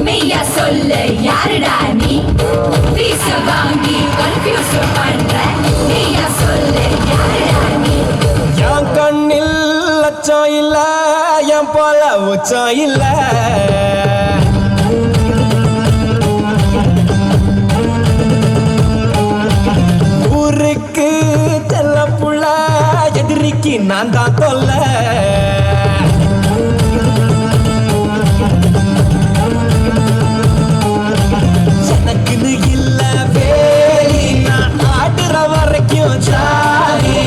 மெய்யா சொல்லு யாருடா நீ ஃபீஸ் வாங்கி கன்ஃபியூஸ் பண்ற மெய்யா சொல்லு யாருடா நீ என் கண்ணில் லட்சம் இல்ல என் போல உச்சம் இல்ல ஊருக்கு செல்ல புள்ள எதிரிக்கு நான் தான் தொல்ல எனக்குன்னு இல்ல வேலி நான் ஆடுற வரைக்கும் ஜாலி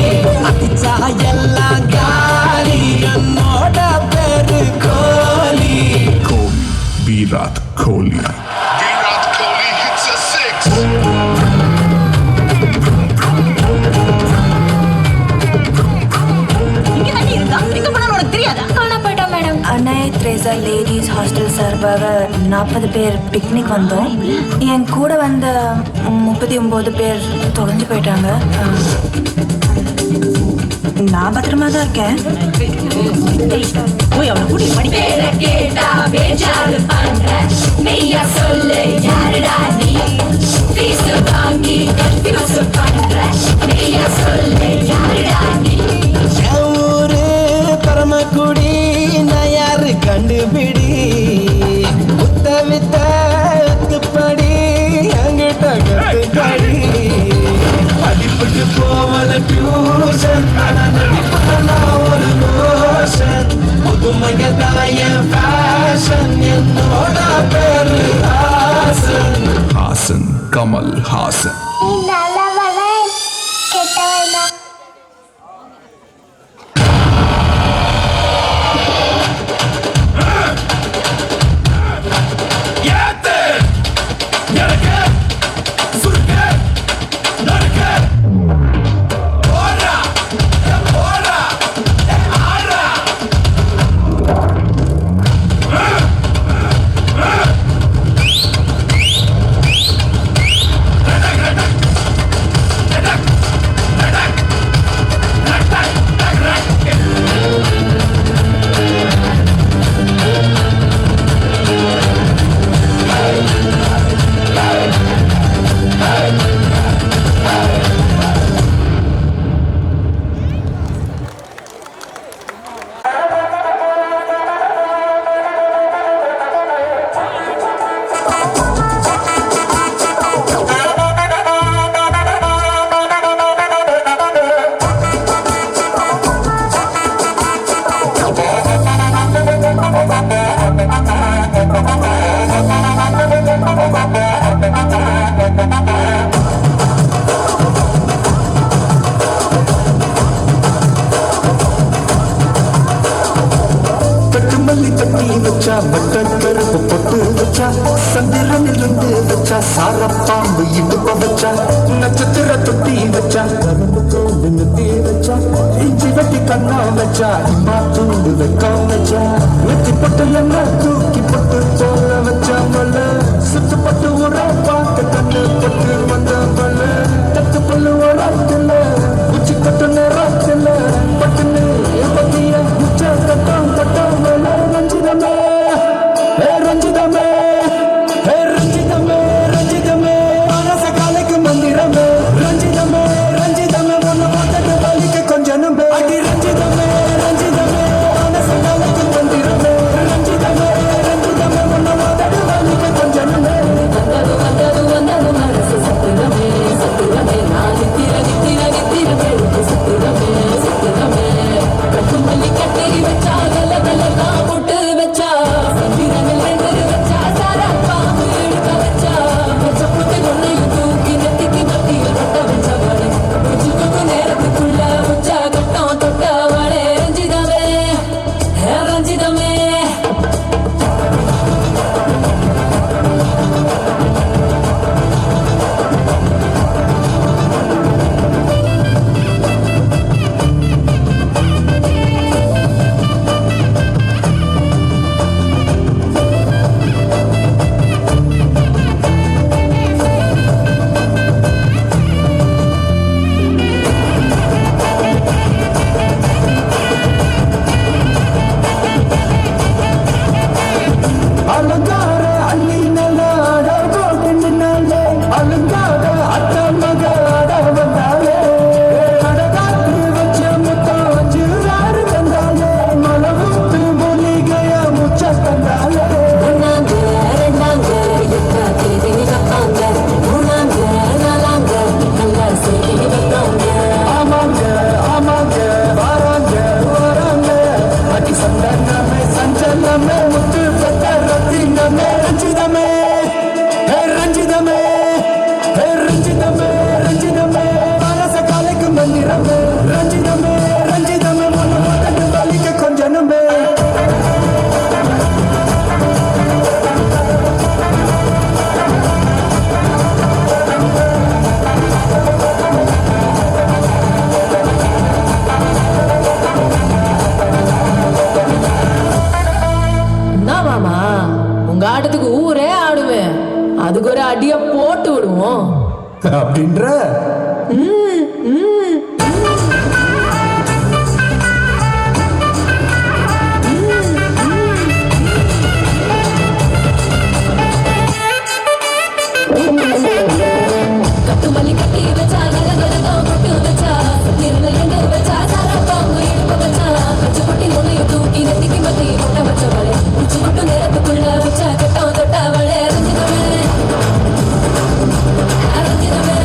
அடிச்சா எல்லாம் காலி என்னோட பேரு கோலி. Virat Kohli. Virat Kohli hits a six. இங்க தண்ணி இருக்கா? எங்க போனாலும் உனக்கு தெரியாதா? காணாம போயிட்டோம் மேடம். அன்னை த்ரேசா லேடிஸ் ஹாஸ்டல் சார்பாக 40 பேர் பிக்னிக் வந்தோம். என் கூட வந்த 39 பேர் தொலைஞ்சு போயிட்டாங்க. நான் பத்திரமா தான் இருக்கேன். போய் அவனை கூட்டி படி. பேரை கேட்டா பேஜாரு பண்ற மெய்யா சொல்லு யாருடா நீ ஃபீஸ் வாங்கி கன்ஃபியூஸ் பண்ற மெய்யா சொல்லு யாருடா நீ என் ஊரு பரமக்குடி நான் யாரு கண்டுபிடி புத்த வித்த படி என்கிட்ட கத்துக்கடி படிப்புக்கு போவல டியூஷன் ஒரு மோஷன் புதுமைய தாயன் ஃபேஷன் என்னோட பேரு ஹாசன். ஹாசன், கமல் ஹாசன். வச்சா வட்டக்கருப்பு பொட்டு வச்சா சந்திரனில் இருந்து வச்சா சாரப்பாம்பு இடுப்ப வச்சா நட்சத்திர தொட்டி வச்சா கரும்பு தோண்டு நிறுத்தி வச்சா வச்சா இம்மா தூண்டு வெக்கம் வச்சா வெத்தி பட்டு என்ன தூக்கி போட்டு போல வச்சாமல்ல சுத்துப்பட்டு ஒரு பார்க்க கண்ணு பட்டு வந்தவல்ல தத்து பல்லு ஓரத்துல உச்சி கட்டு நேரத்துல பட்டுன்னு பத்திய உச்ச கட்டம் கட்டவல்ல ரஞ்சிதமே ரஞ்சிதமே ரஞ்சிதமே ரஞ்சிதமே மனச காலைக்கு மந்திரமே ரஞ்சிதமே ரஞ்சிதமே ஒன்னு பார்த்துட்டு வலிக்கு கொஞ்சம் அடி ரஞ்சிதமே ரஞ்சிதமே மனச காலைக்கு மந்திரமே ரஞ்சிதமே ரஞ்சிதமே ஒன்னு பார்த்துட்டு வலிக்கு கொஞ்சம் வந்தது வந்தது வந்தது மனசு சத்துரமே சத்துரமே நான் நித்திர நித்திர நித்திர பேருக்கு சத்துரமே சத்துரமே கட்டுமல்லி கட்டேரி வச்சா கல கல நான் போட்டு வச்சா சந்திரனில் ரெண்டு வச்சா சாரா பாம்பு எடுக்க வச்சா வச்ச புட்டு கொண்டையும் தூக்கி நெத்திக்கு மத்தியில் தொட்ட வச்சவளே உச்சிக்கு நேரத்துக்குள்ள உச்சா கட்டம் தொட்டவளே ரஞ்சிதமே ரஞ்சிதமே அலங்கார அள்ளி நல்லாட போட்டு நாளே அலங்கார அத்த மக ஆட வந்தாலே கடகாத்து வச்ச முத்தம் அஞ்சுறாரு தந்தாலே மலவுத்து மூலிகைய முச்ச தந்தாலே ஒன்னாங்க ரெண்டாங்க எட்டா தேதி கத்தாங்க மூணாங்க நாலாங்க நல்ல செய்தி வைத்தாங்க ஆமாங்க ஆமாங்க வராங்க வராங்க அடி சந்தனமே சஞ்சலமே முத்து பட்ட ரத்தினமே ரஞ்சிதமே ரஞ்சிதமே ரஞ்சிதமே ரஞ்சிதமே மனச காலைக்கு மந்திரமே ரஞ்சிதமே ரஞ்சிதமே ஒன்னு பார்த்துட்டு வலிக்க கொஞ்சனுமே மாமா உங்க ஆட்டத்துக்கு ஊரே ஆடுவேன் அதுக்கு ஒரு அடிய போட்டு விடுவோம் அப்படின்ற கட்டுமல்லி கட்டி வச்சா கலகலகம் போட்டு வச்சா சத்திரங்கள் ரெண்டு வச்சா சாரா பாம்பு எடுக்க வச்சா வச்சு பொட்டி ஒன்னையும் தூக்கி நெத்திக்கு மத்தி கொட்ட வச்சவளே உச்சி மட்டும் நேரத்துக்குள்ள வச்சா கட்டம் தொட்டவளே ரஞ்சிதமே ரஞ்சிதமே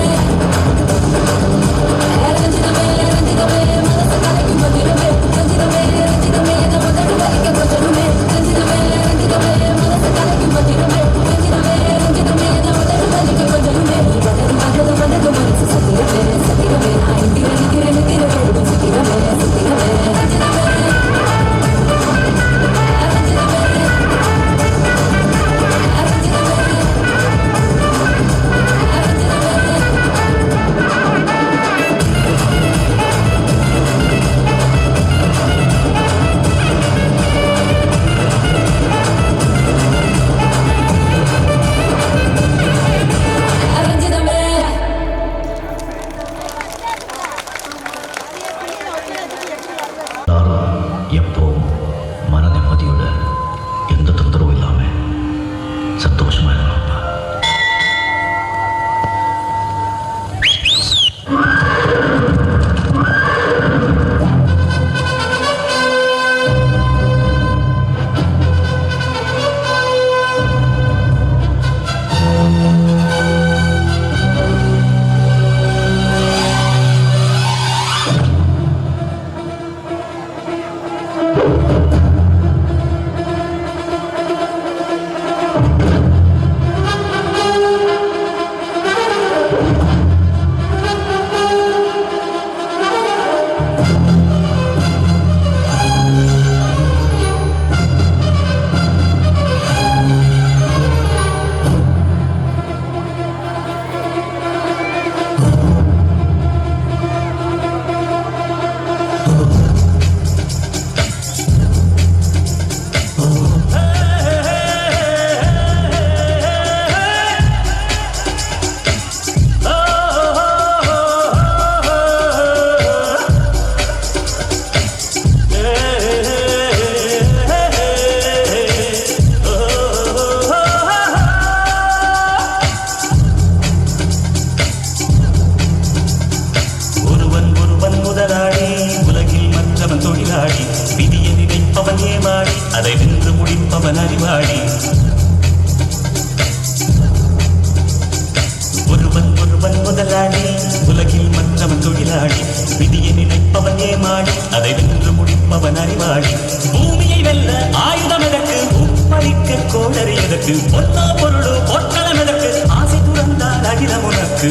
வாடி அதை வென்று முடிப்பவன் அறிவாடி பூமியை வெல்ல ஆயுதம் எதற்கு உப்பளிக்க கோடரி எதற்கு பொன்னா பொருளோ பொற்களம் எதற்கு ஆசை துறந்தால் அகிலம் உனக்கு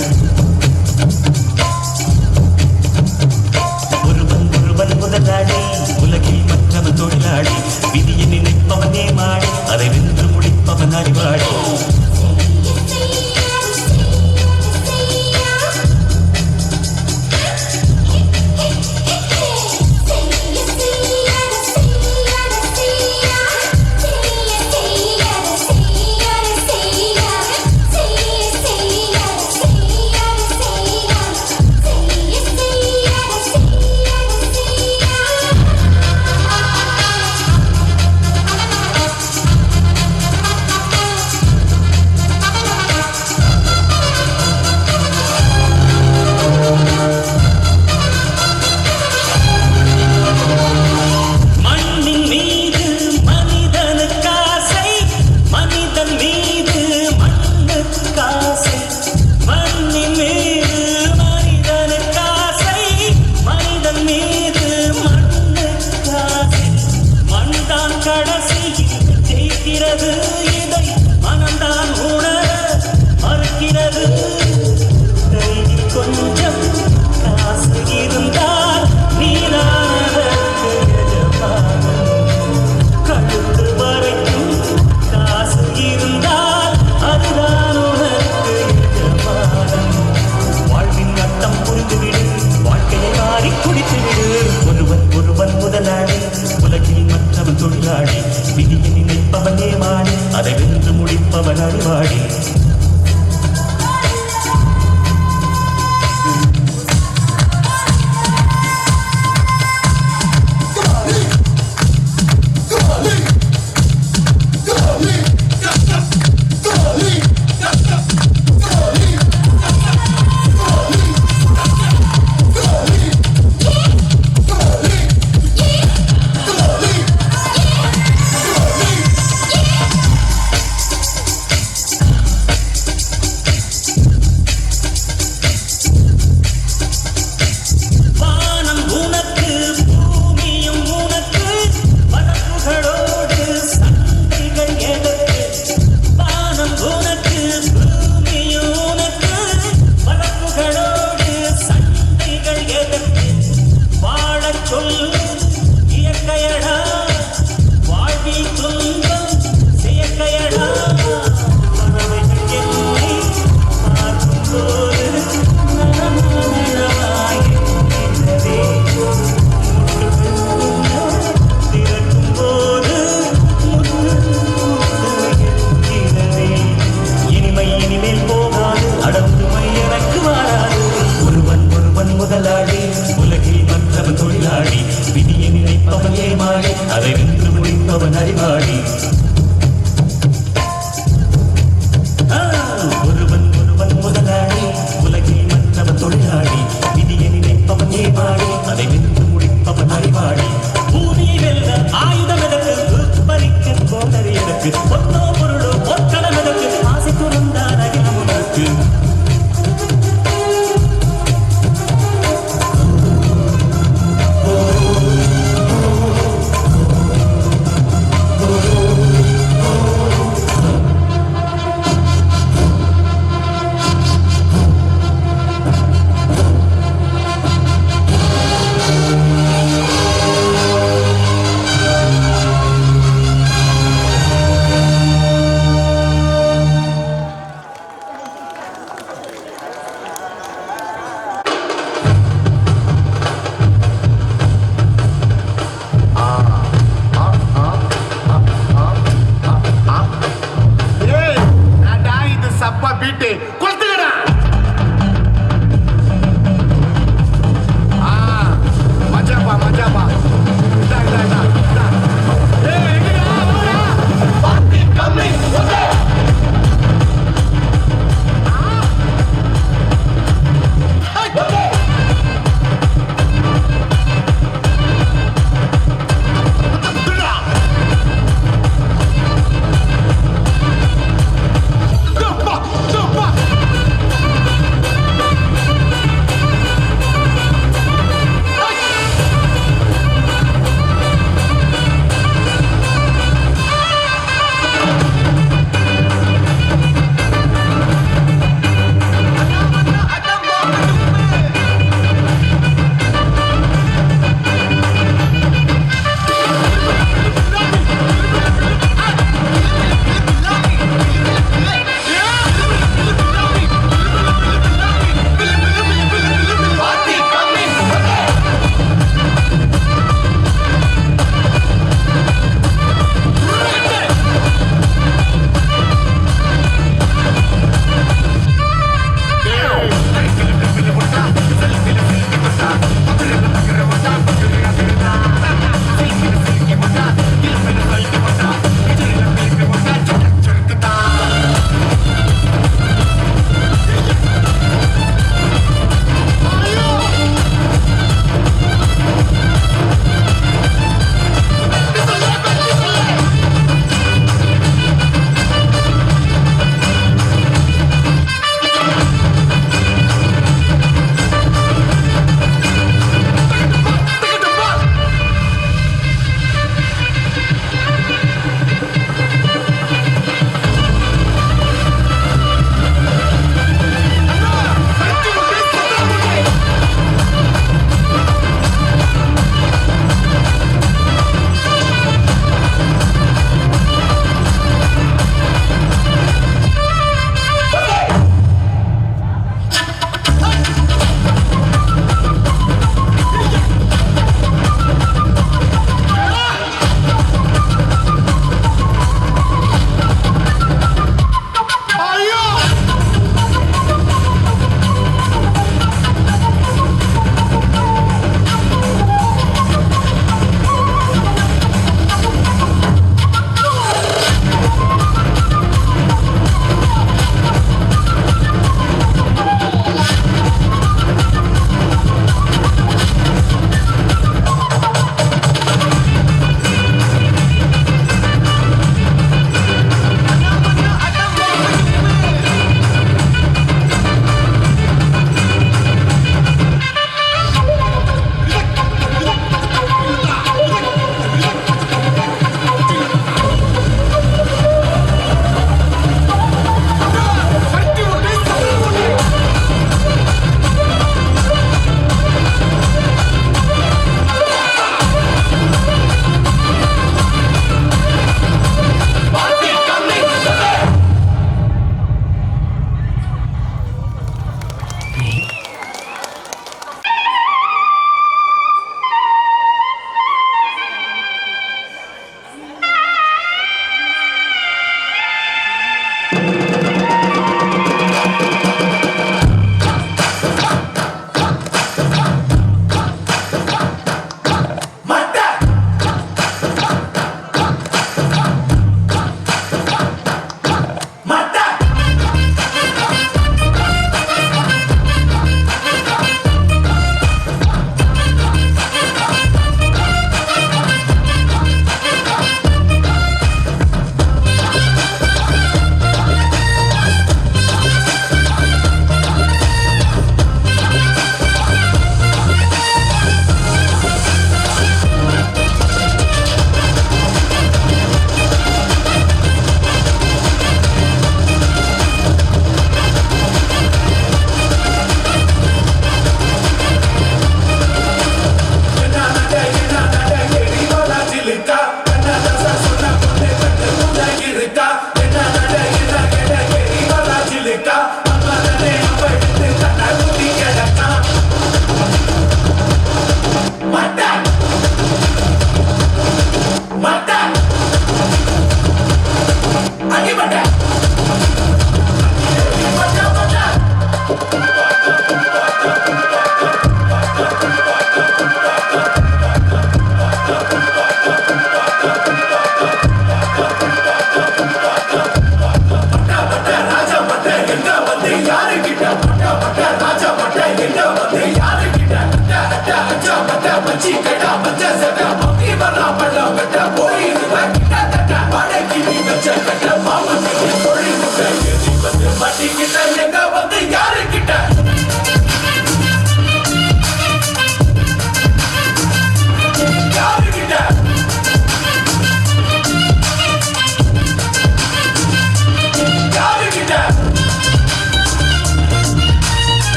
ஒருவன் முதலாளி உலகில் மற்றவன் தொழிலாளி விதியை நினைப்பவனே மாடி அதை வென்று முடிப்பவன் அறிவாடி விதியை நினைப்பவனே மாடி அதை வென்று முடிப்பவன் அறிவாடி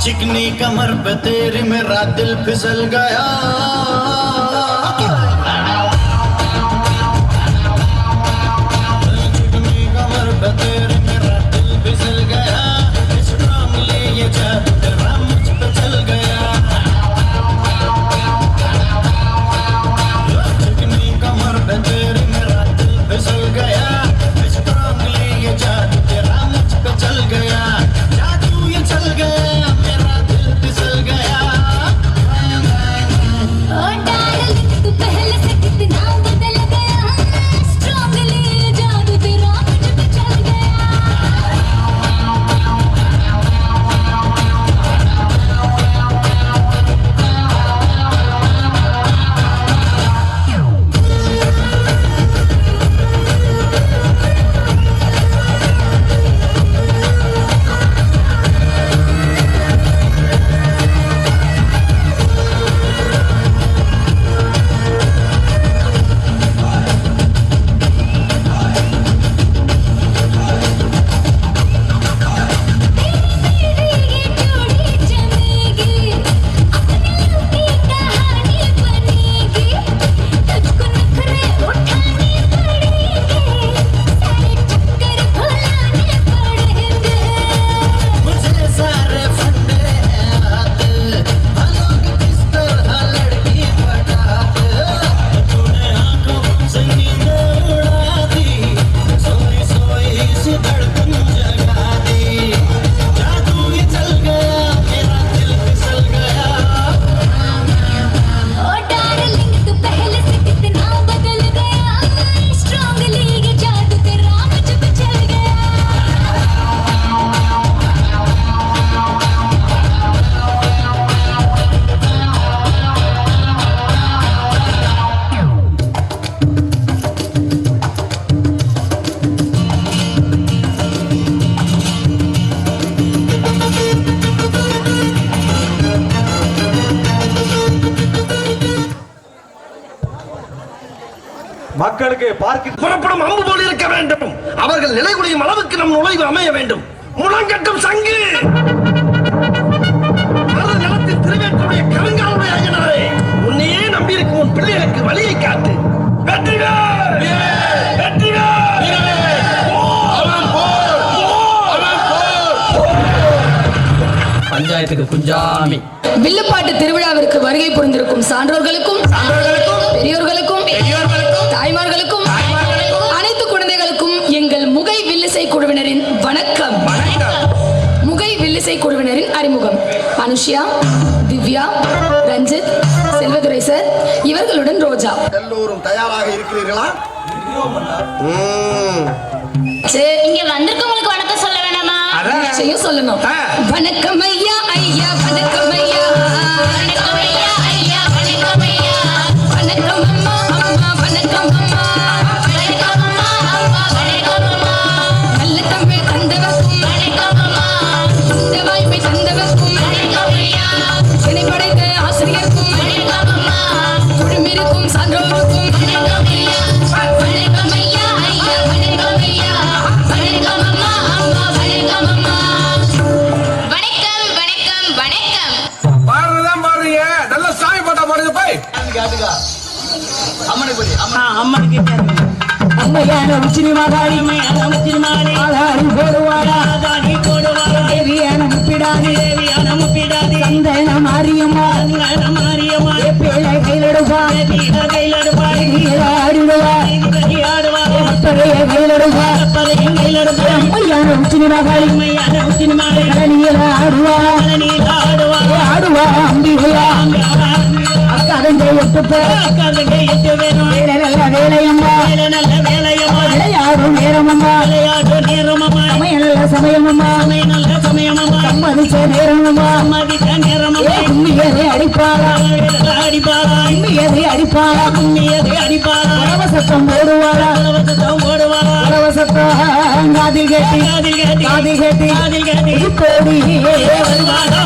चिकनी कमर पे तेरी मेरा दिल फिसल गया चिकनी कमर पे तेरी मेरा दिल फिसल गया स्ट्रांगली ये तेरा मुझ पे चल गया चिकनी कमर पे तेरी मेरा दिल फिसल गया स्ट्रांगली ये तेरा मुझ पे चल गया जादू ये चल गया मेरा दिल फिसल गया। மக்களுக்கு பார்க்க புறப்படும் அம்பு போல் இருக்க வேண்டும். அவர்கள் நிலைகுலியும் அளவுக்கு நம் நுழைவு அமைய வேண்டும். முழங்கட்டும் சங்கு. நிலத்தில் திருவேற்றுடைய கருங்காலுடைய ஐயனாரே, உன்னையே நம்பியிருக்கும் உன் பிள்ளைகளுக்கு வழியை காட்டு. வெற்றிவேல், வெற்றிவேல். பஞ்சாயத்துக்கு குஞ்சாமி. வில்லுப்பாட்டு திருவிழாவிற்கு வருகை புரிந்திருக்கும் சான்றோர்களுக்கும் பெரியோர்களுக்கும் தாய்மார்களுக்கும் அனைத்து குழந்தைகளுக்கும் எங்கள் முகை வில்லிசை குழுவினரின் வணக்கம். முகை வில்லிசை குழுவினரின் அறிமுகம்: அனுஷ்யா, திவ்யா, ரஞ்சித், செல்வதுரை சார், இவர்களுடன் ரோஜா. எல்லோரும் தயாராக இருக்கிறீர்களா? இங்க வந்திருக்கவங்களுக்கு வணக்கம் சொல்ல வேணாமா? நிச்சயம் சொல்லணும். வணக்கம் ஐயா, ஐயா வணக்கம் ஐயா, வணக்கம் ஐயா, ஐயா வணக்கம் ஐயா, வணக்கம் அம்மா, அம்மா வணக்கம் அம்மா, வணக்கம் அம்மா, அம்மா வணக்கம் அம்மா, நல்ல தமிழ் தந்தவர்க்கும் வணக்கம் அம்மா, இந்த வாய்ப்பை தந்தவர்க்கும் வணக்கம் ஐயா, என்னை படைத்த ஆசிரியருக்கும் வணக்கம் அம்மா, குழுமிருக்கும் சான்றோருக்கும் வணக்கம் ஐயா, வணக்கம் ஐயா, ஐயா வணக்கம் ஐயா, வணக்கம் அம்மா, அம்மா வணக்கம் அம்மா. வணக்கம் வணக்கம் வணக்கம். பாடுறதுதான் பாடுறீங்க. நல்ல சாமி பாட்டா பாடுங்க போய். அம்மையான உச்சினி மாதாடி, ஆதாரி போடுவாடா, தேவியான முப்பிடாதி, சந்தன மாரியம்மா, பேழை கையிலடுவா, ஆடிடுவா, பப்பரைய கையிலடுவா, அம்மையான உச்சினி மாதாடி, கலனியில ஆடுவா, ஆடுவா அம்பிகையா, அக்காதங்க எட்டு வேலை நல்ல வேலையம்மா, விளையாடும் நேரமம்மா, சமய நல்ல சமயமம்மா, சம்மதிச்ச நேரமம்மா, கும்மியதை அடிப்பாளா, கும்மியதை அடிப்பாளா, உறவ சத்தம் போடுவாளா, உறவ சத்தம் காதில் கேட்டி கோடி வருவாளா.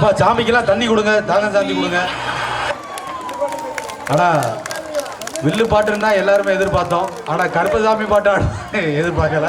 அப்பா சாமிக்கெல்லாம் தண்ணி கொடுங்க, தாகம் சாந்தி கொடுங்க. ஆனா வில்லு பாட்டுன்னு தான் எல்லாருமே எதிர்பார்த்தோம். ஆனா கருப்பசாமி பாட்டு எதிர்பார்க்கல.